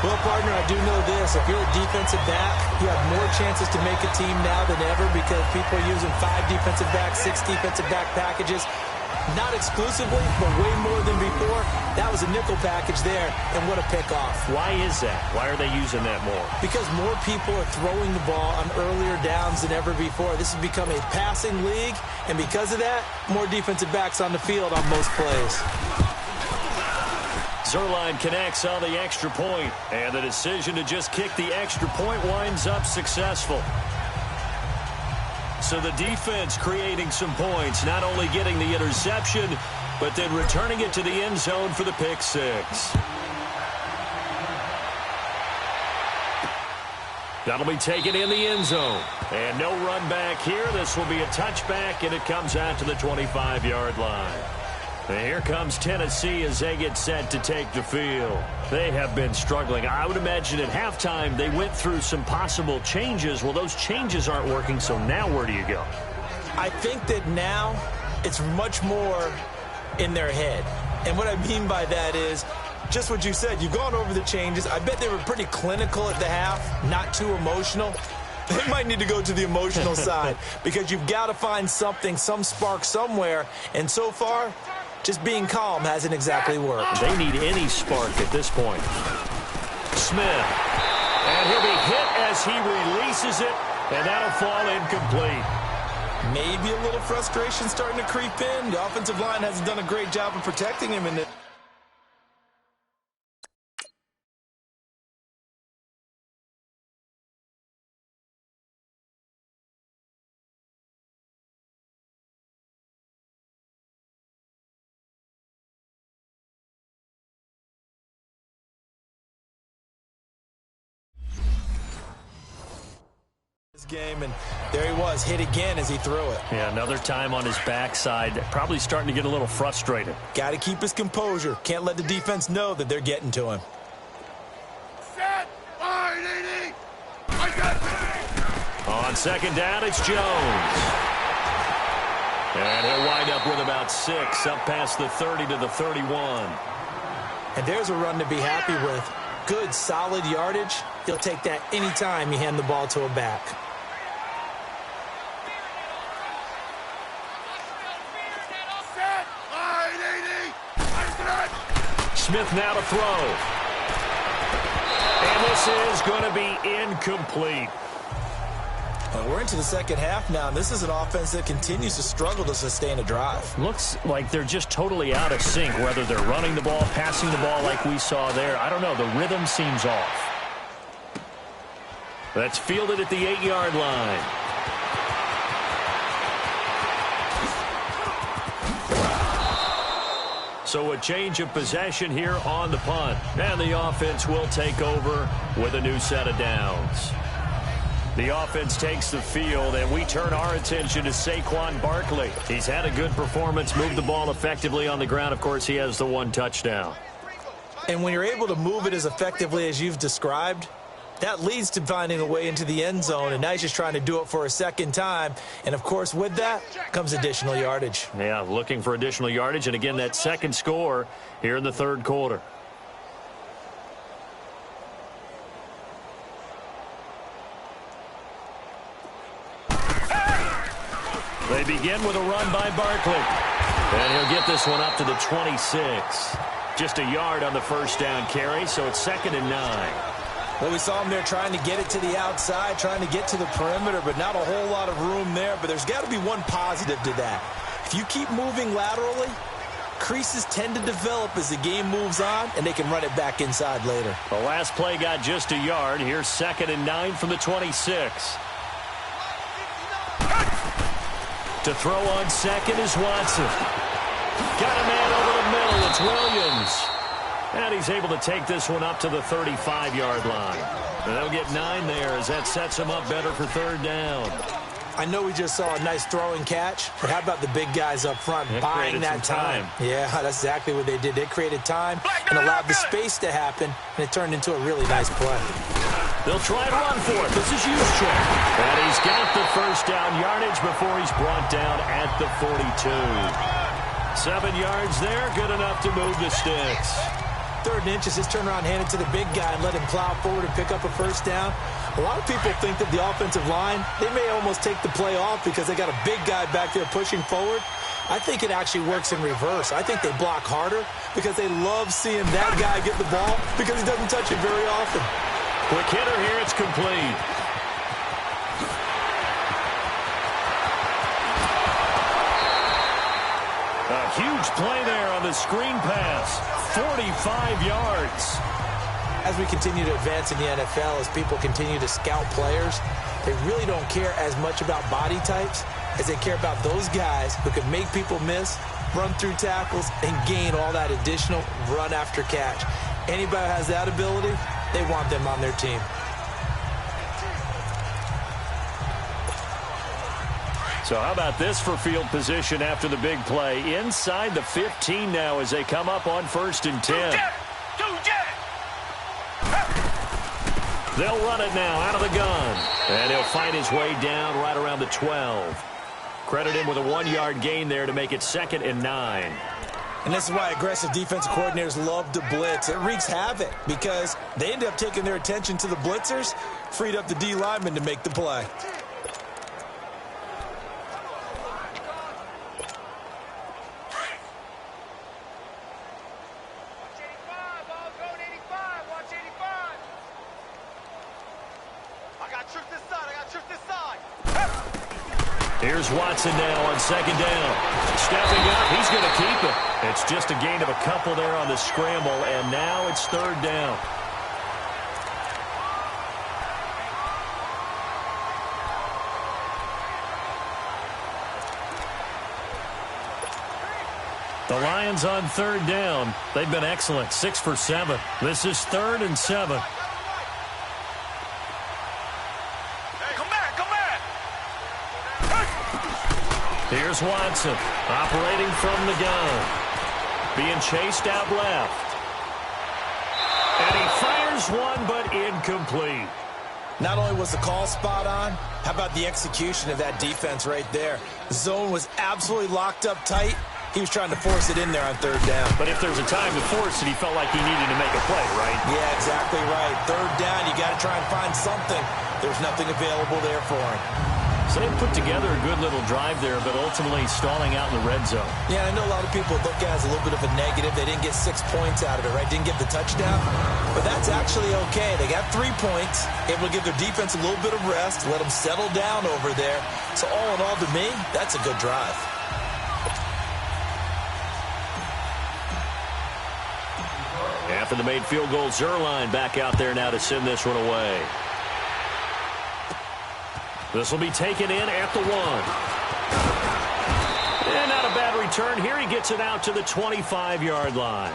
Well, partner, I do know this. If you're a defensive back, you have more chances to make a team now than ever because people are using 5 defensive backs, 6 defensive back packages. Not exclusively, but way more than before. That was a nickel package there, and what a pickoff. Why is that? Why are they using that more? Because more people are throwing the ball on earlier downs than ever before. This has become a passing league, and because of that, more defensive backs on the field on most plays. Zerline connects on the extra point, and the decision to just kick the extra point winds up successful. So the defense creating some points, not only getting the interception, but then returning it to the end zone for the pick six. That'll be taken in the end zone. And no run back here. This will be a touchback, and it comes out to the 25-yard line. And here comes Tennessee as they get set to take the field. They have been struggling. I would imagine at halftime they went through some possible changes. Well, those changes aren't working, so now where do you go? I think that now it's much more in their head. And what I mean by that is just what you said. You've gone over the changes. I bet they were pretty clinical at the half, not too emotional. They might need to go to the emotional side because you've got to find something, some spark somewhere. And so far, just being calm hasn't exactly worked. They need any spark at this point. Smith. And he'll be hit as he releases it, and that'll fall incomplete. Maybe a little frustration starting to creep in. The offensive line hasn't done a great job of protecting him in this. game, and there he was, hit again as he threw it. Yeah, another time on his backside, probably starting to get a little frustrated. Got to keep his composure. Can't let the defense know that they're getting to him. Set. Line, 80. I got it. On second down, it's Jones. And he'll wind up with about 6, up past the 30 to the 31. And there's a run to be happy with. Good, solid yardage. He'll take that anytime you hand the ball to a back. Set. Line, 80. I got it. Smith now to throw. And this is going to be incomplete. Well, we're into the second half now, and this is an offense that continues to struggle to sustain a drive. Looks like they're just totally out of sync, whether they're running the ball, passing the ball like we saw there. I don't know. The rhythm seems off. That's fielded at the 8-yard line. So a change of possession here on the punt. And the offense will take over with a new set of downs. The offense takes the field, and we turn our attention to Saquon Barkley. He's had a good performance, moved the ball effectively on the ground. Of course, he has the 1 touchdown. And when you're able to move it as effectively as you've described, that leads to finding a way into the end zone, and now he's just trying to do it for a second time. And, of course, with that comes additional yardage. Yeah, looking for additional yardage, and again, that second score here in the third quarter. They begin with a run by Barkley. And he'll get this one up to the 26. Just a yard on the first down carry, so it's 2nd and 9. Well, we saw him there trying to get it to the outside, trying to get to the perimeter, but not a whole lot of room there. But there's got to be one positive to that. If you keep moving laterally, creases tend to develop as the game moves on, and they can run it back inside later. The last play got just a yard. Here's 2nd and 9 from the 26. To throw on second is Watson. Got a man over the middle. It's Williams. And he's able to take this one up to the 35-yard line. And they'll get 9 there as that sets him up better for 3rd down. I know we just saw a nice throwing catch, but how about the big guys up front buying that time? Yeah, that's exactly what they did. They created time and allowed the space to happen, and it turned into a really nice play. They'll try to run for it. This is Juszczyk. And he's got the first down yardage before he's brought down at the 42. 7 yards there, good enough to move the sticks. 3rd and inches, his turnaround, hand it to the big guy and let him plow forward and pick up a first down. A lot of people think that the offensive line, they may almost take the play off because they got a big guy back there pushing forward. I think it actually works in reverse. I think they block harder because they love seeing that guy get the ball because he doesn't touch it very often. Quick hitter here, it's complete. A huge play there on the screen pass. 45 yards. As we continue to advance in the NFL, as people continue to scout players, they really don't care as much about body types as they care about those guys who can make people miss, run through tackles, and gain all that additional run after catch. Anybody who has that ability, they want them on their team. So how about this for field position after the big play? Inside the 15 now as they come up on 1st and 10. They'll run it now out of the gun. And he'll find his way down right around the 12. Credit him with a 1-yard gain there to make it 2nd and 9. And this is why aggressive defensive coordinators love to blitz. It wreaks havoc because they end up taking their attention to the blitzers, freed up the D lineman to make the play. Here's Watson now on 2nd down. Stepping up, he's going to keep it. It's just a gain of a couple there on the scramble, and now it's 3rd down. The Lions on 3rd down. They've been excellent, 6 for 7. This is 3rd and 7. Hey, come back, come back. Here's Watson, operating from the gun. Being chased out left. And he fires one, but incomplete. Not only was the call spot on, how about the execution of that defense right there? The zone was absolutely locked up tight. He was trying to force it in there on third down. But if there's a time to force it, he felt like he needed to make a play, right? Yeah, exactly right. Third down, you got to try and find something. There's nothing available there for him. So they put together a good little drive there, but ultimately stalling out in the red zone. Yeah, I know a lot of people look at it as a little bit of a negative. They didn't get 6 points out of it, right? Didn't get the touchdown. But that's actually okay. They got 3 points, able to give their defense a little bit of rest, let them settle down over there. So all in all, to me, that's a good drive. After the made field goal, Zuerlein back out there now to send this one away. This will be taken in at the 1. And not a bad return here. He gets it out to the 25-yard line.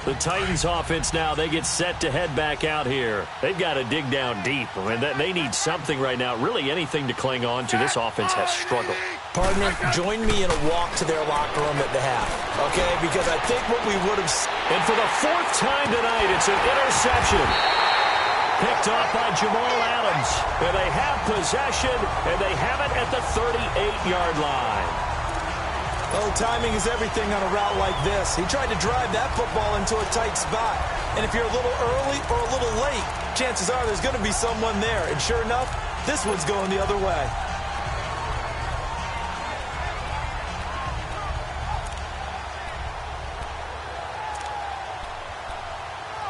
The Titans offense now, they get set to head back out here. They've got to dig down deep. I mean, they need something right now, really anything to cling on to. This offense has struggled. Partner, join me in a walk to their locker room at the half, okay? Because I think what we would have... And for the 4th time tonight, it's an interception. Picked off by Jamal Adams. And they have possession, and they have it at the 38-yard line. Well, timing is everything on a route like this. He tried to drive that football into a tight spot. And if you're a little early or a little late, chances are there's going to be someone there. And sure enough, this one's going the other way.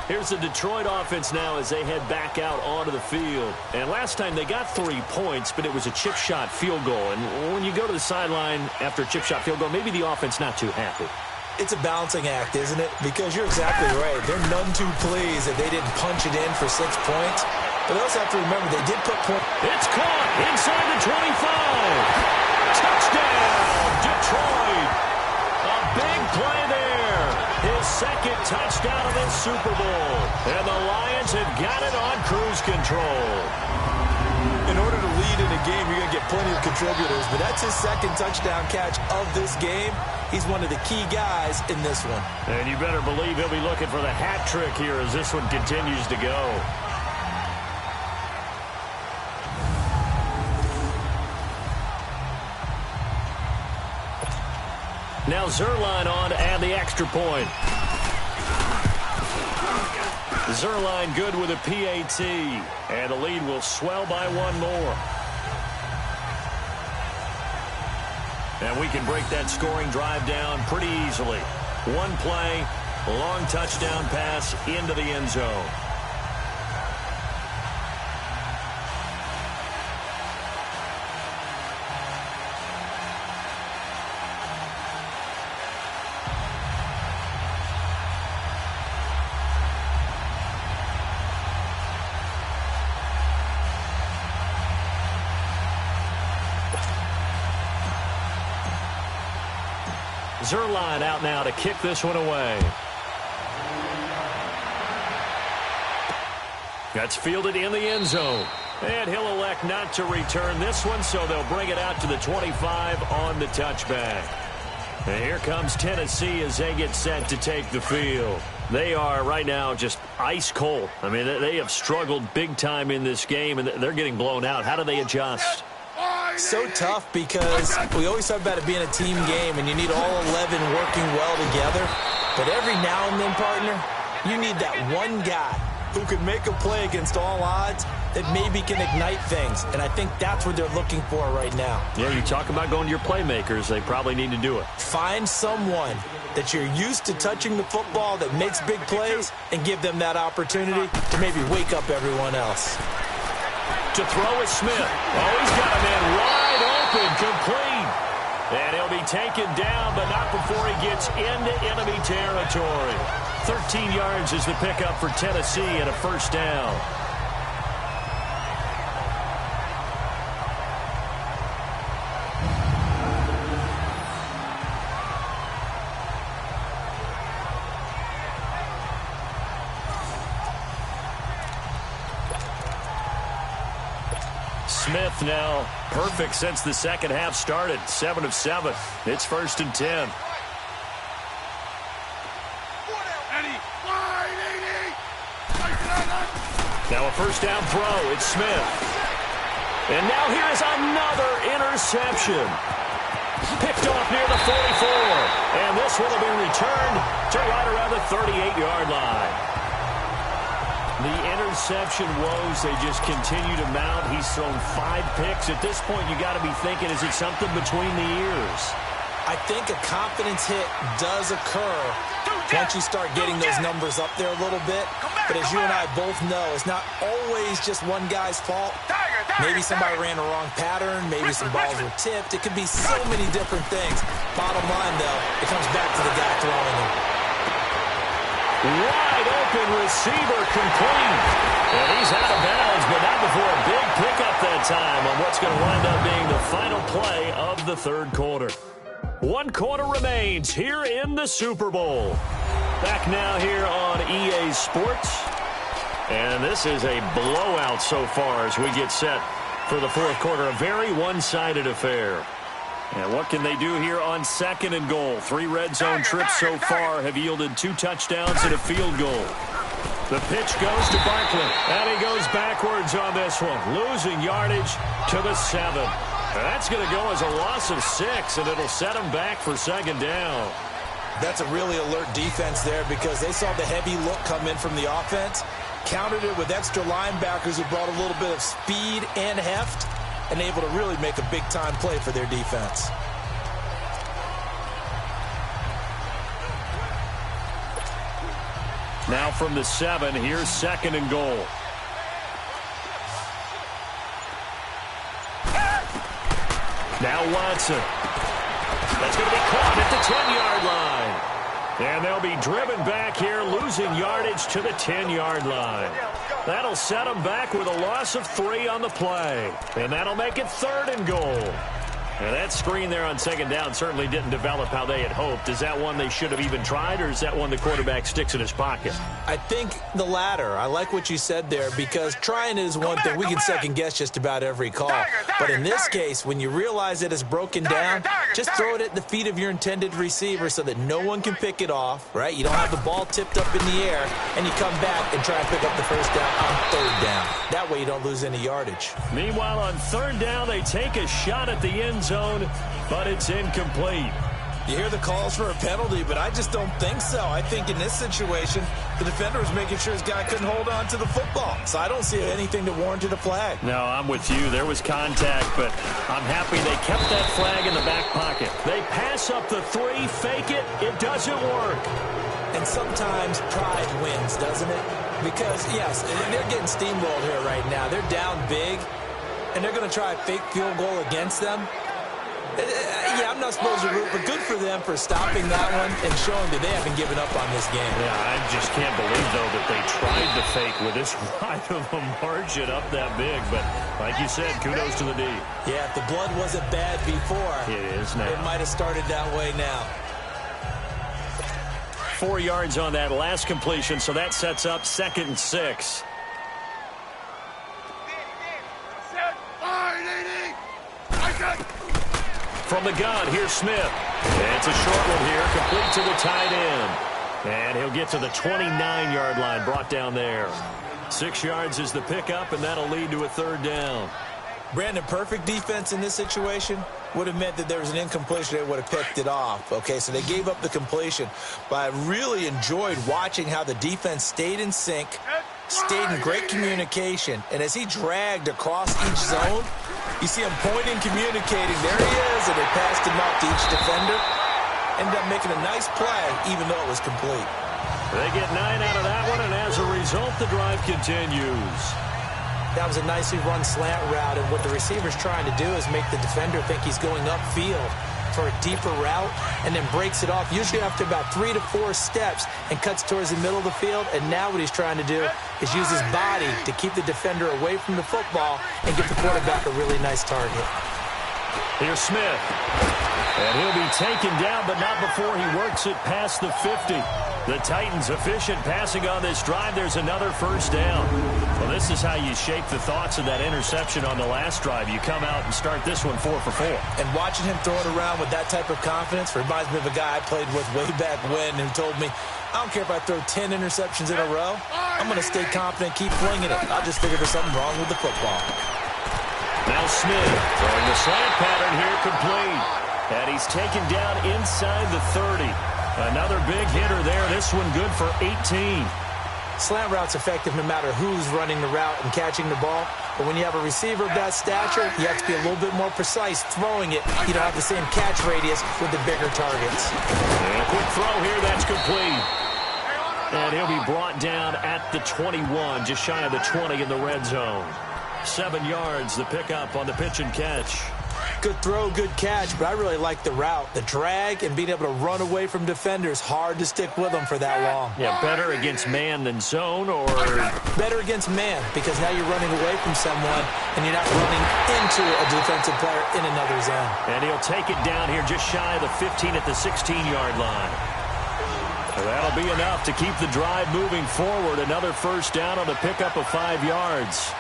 Here's the Detroit offense now as they head back out onto the field. And last time they got 3 points, but it was a chip shot field goal. And when you go to the sideline after a chip shot field goal, maybe the offense not too happy. It's a balancing act, isn't it? Because you're exactly right. They're none too pleased that they didn't punch it in for 6 points. But they also have to remember they did put points. It's caught inside the 25. Touchdown, Detroit. A big play there. His 2nd touchdown of this Super Bowl. And the Lions have got it on cruise control. In order to lead in a game, you're going to get plenty of contributors. But that's his 2nd touchdown catch of this game. He's one of the key guys in this one. And you better believe he'll be looking for the hat trick here as this one continues to go. Now Zuerlein on to add the extra point. Zuerlein good with a PAT. And the lead will swell by 1 more. And we can break that scoring drive down pretty easily. 1 play, long touchdown pass into the end zone. Zuerlein out now to kick this one away. That's fielded in the end zone. And he'll elect not to return this one, so they'll bring it out to the 25 on the touchback. And here comes Tennessee as they get set to take the field. They are right now just ice cold. I mean, they have struggled big time in this game, and they're getting blown out. How do they adjust? So tough because we always talk about it being a team game and you need all 11 working well together. But every now and then, partner, you need that one guy who can make a play against all odds that maybe can ignite things. And I think that's what they're looking for right now. Yeah, you talk about going to your playmakers. They probably need to do it. Find someone that you're used to touching the football that makes big plays and give them that opportunity to maybe wake up everyone else. To throw is Smith. Oh, he's got a man wide open, complete. And he'll be taken down, but not before he gets into enemy territory. 13 yards is the pickup for Tennessee and a 1st down. Smith now perfect since the second half started. 7 of 7. It's 1st and 10. Now a first down throw. It's Smith. And now here is another interception. Picked off near the 44. And this one will be returned to right around the 38-yard line. The interception woes, they just continue to mount. He's thrown 5 picks. At this point, you got to be thinking, is it something between the ears? I think a confidence hit does occur once you start getting those numbers up there a little bit. But as you and I both know, it's not always just one guy's fault. Maybe somebody ran a wrong pattern. Maybe some balls were tipped. It could be so many different things. Bottom line, though, it comes back to the guy throwing them. Wide open receiver complete. And he's out of bounds, but not before a big pickup that time on what's going to wind up being the final play of the third quarter. 1 quarter remains here in the Super Bowl. Back now here on EA Sports. And this is a blowout so far as we get set for the fourth quarter. A very one-sided affair. And what can they do here on 2nd and goal? 3 red zone trips so far have yielded 2 touchdowns and a field goal. The pitch goes to Barkley. And he goes backwards on this one. Losing yardage to the 7. That's going to go as a loss of 6, and it'll set him back for 2nd down. That's a really alert defense there because they saw the heavy look come in from the offense, countered it with extra linebackers who brought a little bit of speed and heft, and able to really make a big-time play for their defense. Now from the 7, here's 2nd and goal. Now Watson. That's going to be caught at the 10-yard line. And they'll be driven back here, losing yardage to the 10-yard line. That'll set them back with a loss of 3 on the play. And that'll make it 3rd and goal. And that screen there on 2nd down certainly didn't develop how they had hoped. Is that one they should have even tried, or is that one the quarterback sticks in his pocket? I think the latter. I like what you said there because trying is one thing. We can second-guess just about every call. But in this case, when you realize that it's broken down, just throw it at the feet of your intended receiver so that no one can pick it off, right? You don't have the ball tipped up in the air, and you come back and try and pick up the first down on 3rd down. That way you don't lose any yardage. Meanwhile, on 3rd down, they take a shot at the end zone, but it's incomplete. You hear the calls for a penalty, but I just don't think so. I think in this situation, the defender was making sure his guy couldn't hold on to the football. So I don't see anything that warranted a flag. No, I'm with you. There was contact, but I'm happy they kept that flag in the back pocket. They pass up the 3, fake it, it doesn't work. And sometimes pride wins, doesn't it? Because, yes, they're getting steamrolled here right now. They're down big, and they're going to try a fake field goal against them. Yeah, I'm not supposed to root, but good for them for stopping that one and showing that they haven't given up on this game. Yeah, I just can't believe, though, that they tried to fake with this wide of a margin up that big. But like you said, kudos to the D. Yeah, if the blood wasn't bad before, it is now. It might have started that way now. 4 yards on that last completion, so that sets up 2nd and 6. From the gun, here's Smith. And it's a short one here, complete to the tight end. And he'll get to the 29-yard line, brought down there. 6 yards is the pickup, and that'll lead to a 3rd down. Brandon, perfect defense in this situation would have meant that there was an incompletion. They would have picked it off. Okay, so they gave up the completion. But I really enjoyed watching how the defense stayed in sync, stayed in great communication. And as he dragged across each zone, you see him pointing, communicating. There he is, and they passed him off to each defender. Ended up making a nice play, even though it was complete. They get 9 out of that one, and as a result, the drive continues. That was a nicely run slant route, and what the receiver's trying to do is make the defender think he's going upfield for a deeper route, and then breaks it off, usually after about 3 to 4 steps, and cuts towards the middle of the field. And now what he's trying to do is use his body to keep the defender away from the football and give the quarterback a really nice target. Here's Smith. And he'll be taken down, but not before he works it past the 50. The Titans efficient passing on this drive. There's another first down. Well, this is how you shape the thoughts of that interception on the last drive. You come out and start this one 4 for 4. And watching him throw it around with that type of confidence reminds me of a guy I played with way back when who told me, I don't care if I throw 10 interceptions in a row. I'm going to stay confident, keep flinging it. I just figured there's something wrong with the football. Now Smith throwing the slant pattern here complete. And he's taken down inside the 30. Another big hitter there. This one good for 18. Slant route's effective no matter who's running the route and catching the ball. But when you have a receiver of that stature, you have to be a little bit more precise throwing it. You don't have the same catch radius with the bigger targets. And a quick throw here. That's complete. And he'll be brought down at the 21, just shy of the 20 in the red zone. 7 yards, the pickup on the pitch and catch. Good throw, good catch, but I really like the route. The drag and being able to run away from defenders, hard to stick with them for that long. Yeah, better against man than zone, or? Better against man, because now you're running away from someone and you're not running into a defensive player in another zone. And he'll take it down here just shy of the 15 at the 16-yard line. Well, that'll be enough to keep the drive moving forward. Another first down on the pickup of 5 yards.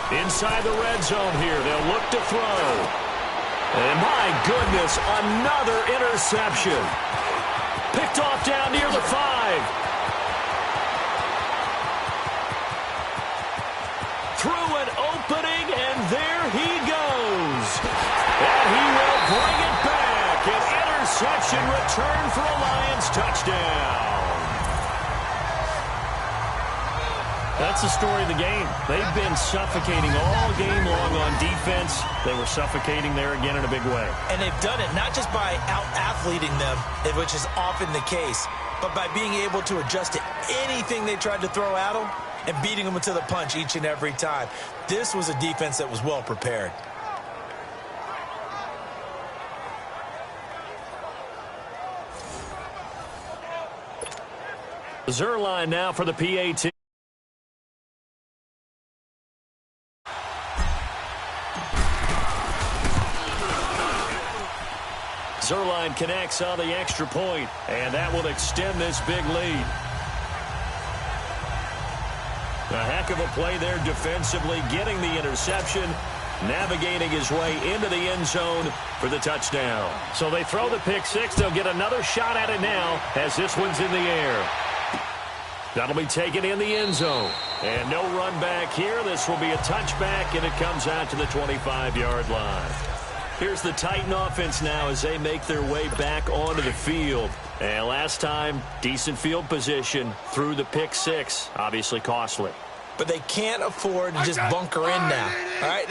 Inside the red zone here, they'll look to throw. And my goodness, another interception. Picked off down near the 5. Through an opening, and there he goes. And he will bring it back. An interception return for a Lions touchdown. That's the story of the game. They've been suffocating all game long on defense. They were suffocating there again in a big way. And they've done it not just by out-athleting them, which is often the case, but by being able to adjust to anything they tried to throw at them and beating them to the punch each and every time. This was a defense that was well prepared. Zerline now for the PAT. Zerline connects on the extra point, and that will extend this big lead. A heck of a play there defensively, getting the interception, navigating his way into the end zone for the touchdown. So they throw the pick six. They'll get another shot at it now as this one's in the air. That'll be taken in the end zone. And no run back here. This will be a touchback, and it comes out to the 25-yard line. Here's the Titan offense now as they make their way back onto the field. And last time, decent field position through the pick six. Obviously costly. But they can't afford to just bunker in now. All right,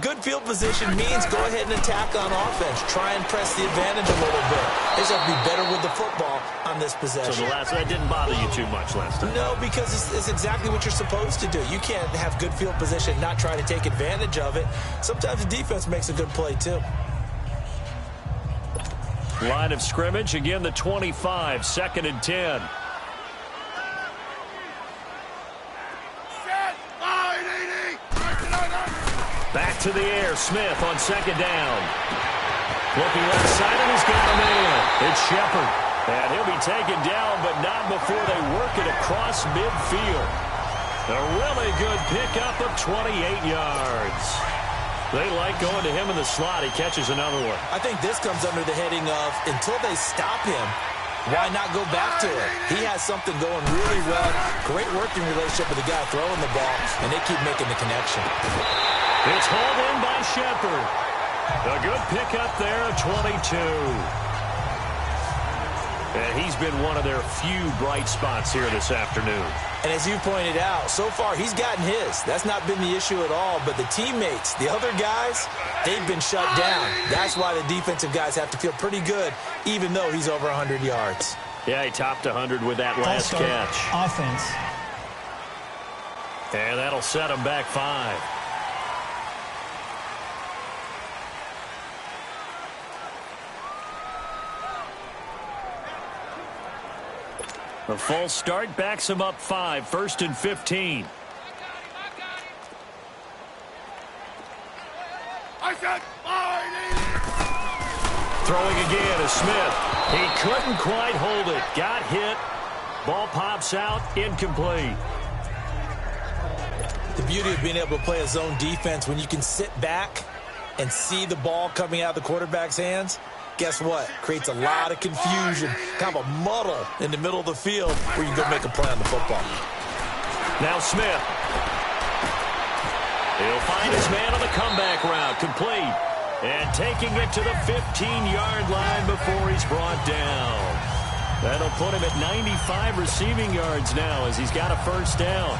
good field position means go ahead and attack on offense. Try and press the advantage a little bit. They just have to be better with the football on this possession. So that didn't bother you too much last time? No, because it's exactly what you're supposed to do. You can't have good field position and not try to take advantage of it. Sometimes the defense makes a good play too. Line of scrimmage, again the 25, 2nd and 10. Back to the air, Smith on 2nd down. Looking left side, and he's got a man. It's Shepard. And he'll be taken down, but not before they work it across midfield. A really good pickup of 28 yards. They like going to him in the slot. He catches another one. I think this comes under the heading of, until they stop him, why not go back to it? He has something going really well. Great working relationship with the guy throwing the ball, and they keep making the connection. It's hauled in by Shepard. A good pickup there of 22. And he's been one of their few bright spots here this afternoon. And as you pointed out, so far he's gotten his. That's not been the issue at all. But the teammates, the other guys, they've been shut down. That's why the defensive guys have to feel pretty good, even though he's over 100 yards. Yeah, he topped 100 with that last catch. Offense. And that'll set him back 5. The false start backs him up 5, 1st and 15. I said, Throwing again is Smith. He couldn't quite hold it. Got hit. Ball pops out. Incomplete. The beauty of being able to play a zone defense when you can sit back and see the ball coming out of the quarterback's hands, guess what? Creates a lot of confusion, kind of a muddle in the middle of the field where you can go make a play on the football. Now Smith. He'll find his man on the comeback route. Complete. And taking it to the 15-yard line before he's brought down. That'll put him at 95 receiving yards now as he's got a first down.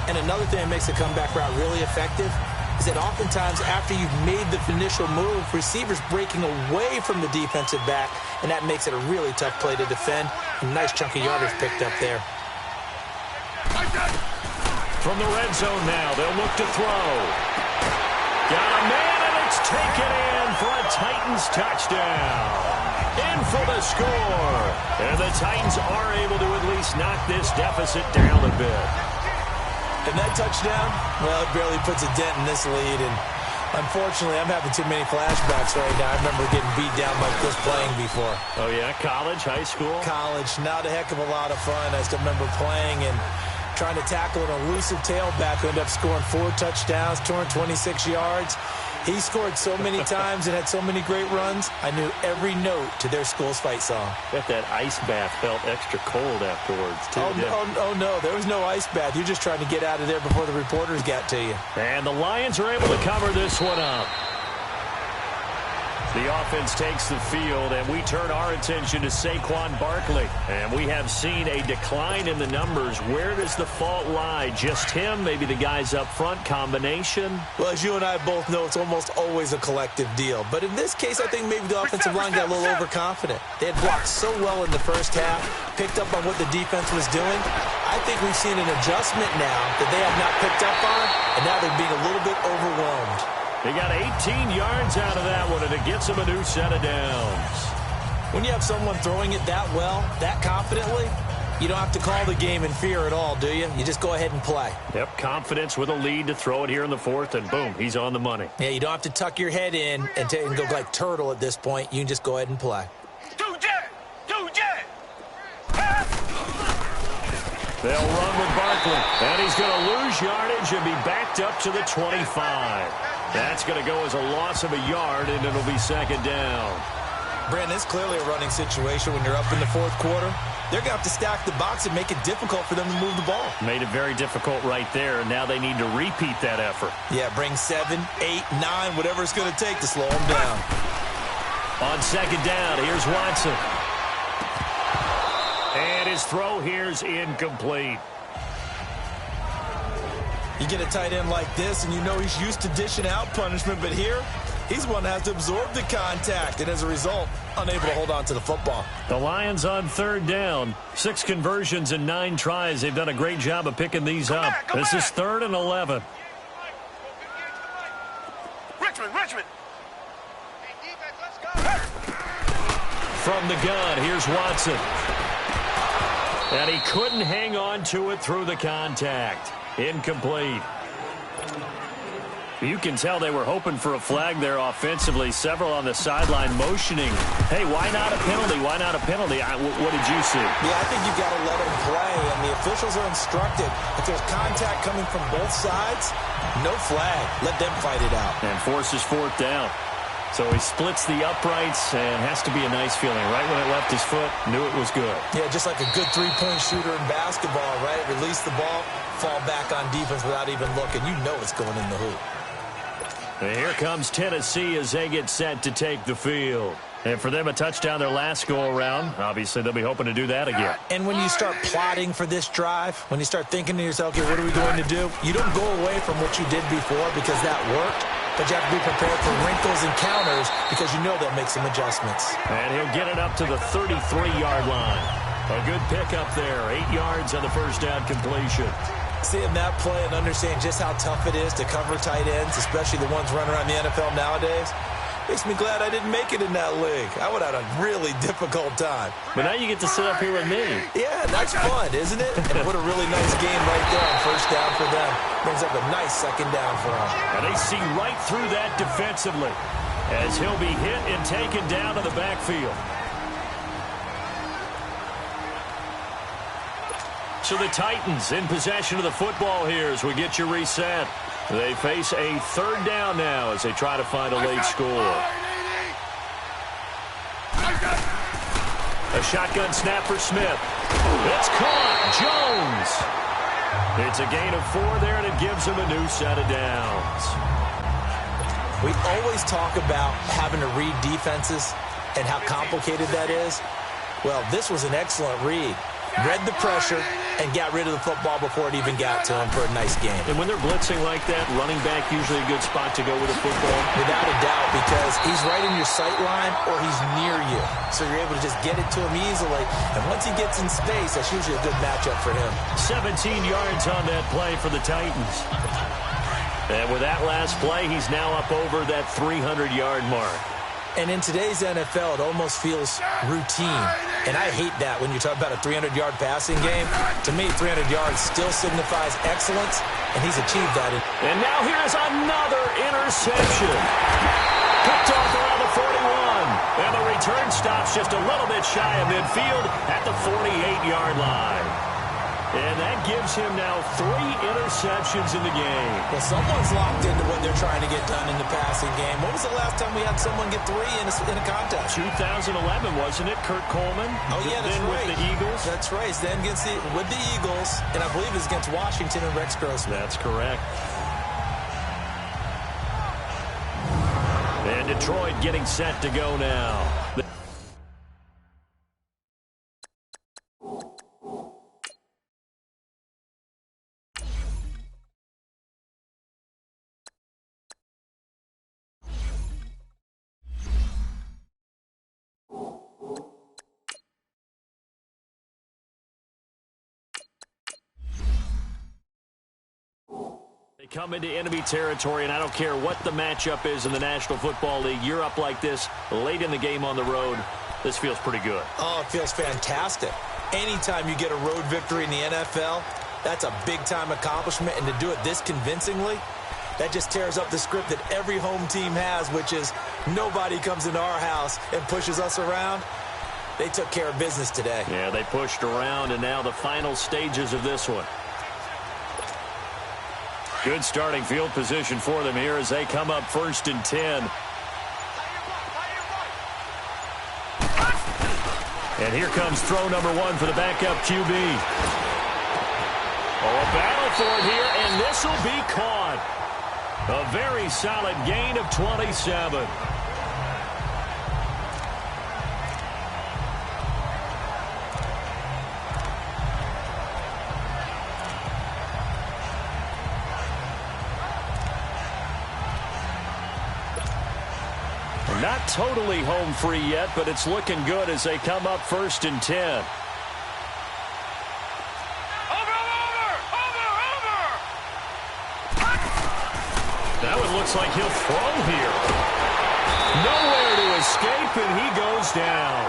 And another thing that makes the comeback route really effective is that oftentimes after you've made the initial move, receivers breaking away from the defensive back, and that makes it a really tough play to defend. A nice chunk of yardage picked up there. From the red zone now, they'll look to throw. Got a man, and it's taken in for a Titans touchdown. In for the score. And the Titans are able to at least knock this deficit down a bit. And that touchdown, well, it barely puts a dent in this lead. And unfortunately, I'm having too many flashbacks right now. I remember getting beat down like this playing before. Oh, yeah? College, high school? College. Not a heck of a lot of fun. I still remember playing and trying to tackle an elusive tailback who ended up scoring 4 touchdowns, 226 yards. He scored so many times and had so many great runs, I knew every note to their school's fight song. Bet that ice bath felt extra cold afterwards, too. Oh, no, there was no ice bath. You're just trying to get out of there before the reporters got to you. And the Lions are able to cover this one up. The offense takes the field, and we turn our attention to Saquon Barkley. And we have seen a decline in the numbers. Where does the fault lie? Just him? Maybe the guys up front? Combination? Well, as you and I both know, it's almost always a collective deal. But in this case, I think maybe the offensive line got a little overconfident. They had blocked so well in the first half, picked up on what the defense was doing. I think we've seen an adjustment now that they have not picked up on, and now they're being a little bit overwhelmed. They got 18 yards out of that one, and it gets them a new set of downs. When you have someone throwing it that well, that confidently, you don't have to call the game in fear at all, do you? You just go ahead and play. Yep, confidence with a lead to throw it here in the fourth, and boom, he's on the money. Yeah, you don't have to tuck your head in and go like turtle at this point. You can just go ahead and play. They'll run with Barkley, and he's going to lose yardage and be backed up to the 25. That's going to go as a loss of a yard, and it'll be second down. Brandon, it's clearly a running situation when you're up in the fourth quarter. They're going to have to stack the box and make it difficult for them to move the ball. Made it very difficult right there, and now they need to repeat that effort. Yeah, bring 7, 8, 9, whatever it's going to take to slow them down. On second down, here's Watson. And his throw here's incomplete. You get a tight end like this, and you know he's used to dishing out punishment, but here, he's one that has to absorb the contact, and as a result, unable to hold on to the football. The Lions on third down. 6 conversions and 9 tries. They've done a great job of picking these up. This is 3rd and 11. Richmond. From the gun, here's Watson. And he couldn't hang on to it through the contact. Incomplete. You can tell they were hoping for a flag there offensively. Several on the sideline motioning. Hey, why not a penalty? Why not a penalty? What did you see? Yeah, I think you've got to let them play, and the officials are instructed. If there's contact coming from both sides, no flag. Let them fight it out. And forces 4th down. So he splits the uprights and has to be a nice feeling. Right when it left his foot, knew it was good. Yeah, just like a good three-point shooter in basketball, right? Release the ball, fall back on defense without even looking. You know it's going in the hoop. And here comes Tennessee as they get set to take the field. And for them, a touchdown their last go-around. Obviously, they'll be hoping to do that again. And when you start plotting for this drive, when you start thinking to yourself, okay, what are we going to do? You don't go away from what you did before because that worked. But you have to be prepared for wrinkles and counters because you know they'll make some adjustments. And he'll get it up to the 33-yard line. A good pickup there. 8 yards on the first down completion. Seeing that play and understanding just how tough it is to cover tight ends, especially the ones running around the NFL nowadays, makes me glad I didn't make it in that league. I would have had a really difficult time. But now you get to sit up here with me. Yeah, that's fun, isn't it? And what a really nice game right there on first down for them. Brings up a nice second down for them. And they see right through that defensively. as he'll be hit and taken down to the backfield. So the Titans in possession of the football here as we get you reset. They face a third down now as they try to find a late score. A shotgun snap for Smith. It's caught. Jones. It's a gain of 4 there, and it gives him a new set of downs. We always talk about having to read defenses and how complicated that is. Well, this was an excellent read. Read the pressure and got rid of the football before it even got to him for a nice game. And when they're blitzing like that, running back usually a good spot to go with the football. Without a doubt, because he's right in your sight line or he's near you. So you're able to just get it to him easily. And once he gets in space, that's usually a good matchup for him. 17 yards on that play for the Titans. And with that last play, he's now up over that 300-yard mark. And in today's NFL, it almost feels routine. And I hate that when you talk about a 300-yard passing game. To me, 300 yards still signifies excellence, and he's achieved that. And now here's another interception. Picked off around the 41. And the return stops just a little bit shy of midfield at the 48-yard line. And that gives him now 3 interceptions in the game. Well, someone's locked into what they're trying to get done in the passing game. When was the last time we had someone get 3 in a contest? 2011, wasn't it? Kurt Coleman? Oh, yeah, that's then right. With the Eagles? That's right. Then with the Eagles, and I believe it's against Washington and Rex Grossman. That's correct. And Detroit getting set to go now. They come into enemy territory, and I don't care what the matchup is in the National Football League. You're up like this late in the game on the road. This feels pretty good. Oh, it feels fantastic. Anytime you get a road victory in the NFL, that's a big-time accomplishment, and to do it this convincingly, that just tears up the script that every home team has, which is nobody comes into our house and pushes us around. They took care of business today. Yeah, they pushed around, and now the final stages of this one. Good starting field position for them here as they come up 1st and 10. And here comes throw number 1 for the backup QB. Oh, a battle for it here, and this will be caught. A very solid gain of 27. Not totally home free yet, but it's looking good as they come up 1st and 10. Over! That one looks like he'll throw here. Nowhere to escape, and he goes down.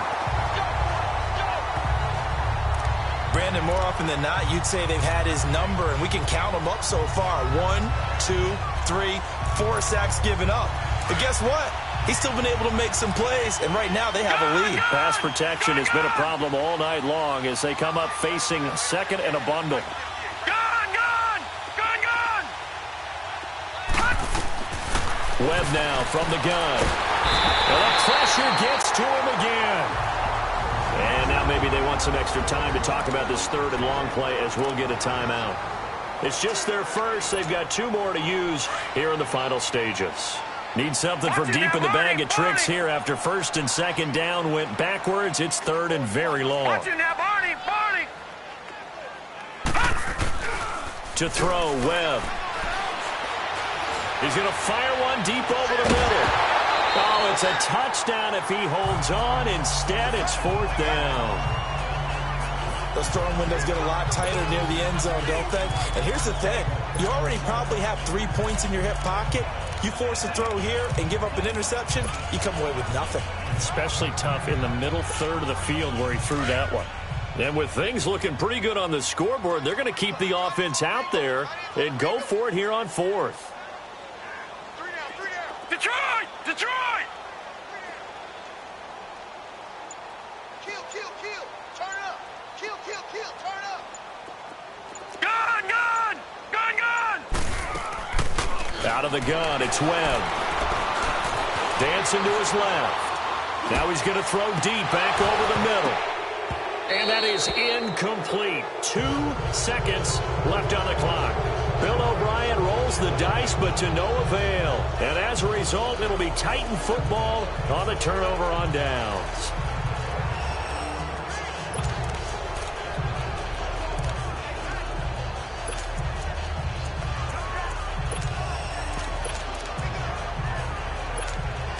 Brandon, more often than not, you'd say they've had his number, and we can count them up so far. 1, 2, 3, 4 sacks given up. But guess what? He's still been able to make some plays, and right now they have a lead. Pass protection has been a problem all night long as they come up facing 2nd and a bundle. Gone! Webb now from the gun. And the pressure gets to him again. And now maybe they want some extra time to talk about this 3rd and long play as we'll get a timeout. It's just their first. They've got 2 more to use here in the final stages. Need something from deep in the bag of tricks here after 1st and 2nd down went backwards. It's 3rd and very long. Barney! To throw, Webb. He's going to fire one deep over the middle. Oh, it's a touchdown if he holds on. Instead, it's 4th down. Those throwing windows get a lot tighter near the end zone, don't they? And here's the thing. You already probably have 3 points in your hip pocket. You force a throw here and give up an interception, you come away with nothing. Especially tough in the middle 3rd of the field where he threw that one. And with things looking pretty good on the scoreboard, they're going to keep the offense out there and go for it here on 4th. Detroit! Out of the gun, it's Webb. Dancing to his left. Now he's going to throw deep back over the middle. And that is incomplete. 2 seconds left on the clock. Bill O'Brien rolls the dice, but to no avail. And as a result, it'll be Titan football on the turnover on downs.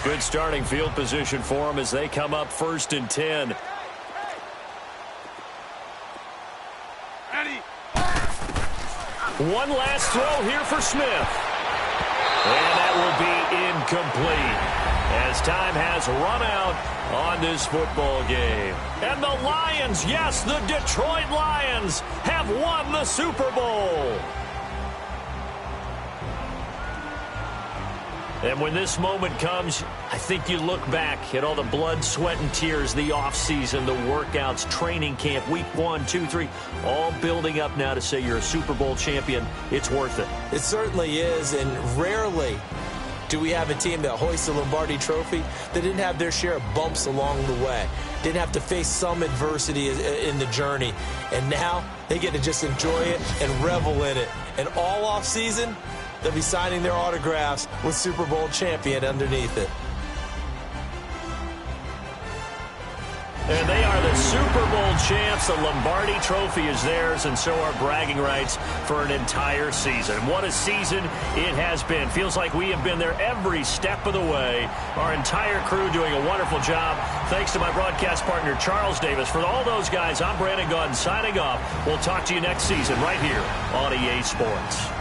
Good starting field position for them as they come up 1st and 10. Ready. One last throw here for Smith. And that will be incomplete as time has run out on this football game. And the Lions, yes, the Detroit Lions have won the Super Bowl. And when this moment comes, I think you look back at all the blood, sweat, and tears, the offseason, the workouts, training camp, week 1, 2, 3, all building up now to say you're a Super Bowl champion. It's worth it. It certainly is, and rarely do we have a team that hoists a Lombardi trophy that didn't have their share of bumps along the way, didn't have to face some adversity in the journey, and now they get to just enjoy it and revel in it. And all offseason, they'll be signing their autographs with Super Bowl champion underneath it. And they are the Super Bowl champs. The Lombardi Trophy is theirs, and so are bragging rights for an entire season. What a season it has been. Feels like we have been there every step of the way. Our entire crew doing a wonderful job. Thanks to my broadcast partner, Charles Davis. For all those guys, I'm Brandon Gaudin signing off. We'll talk to you next season right here on EA Sports.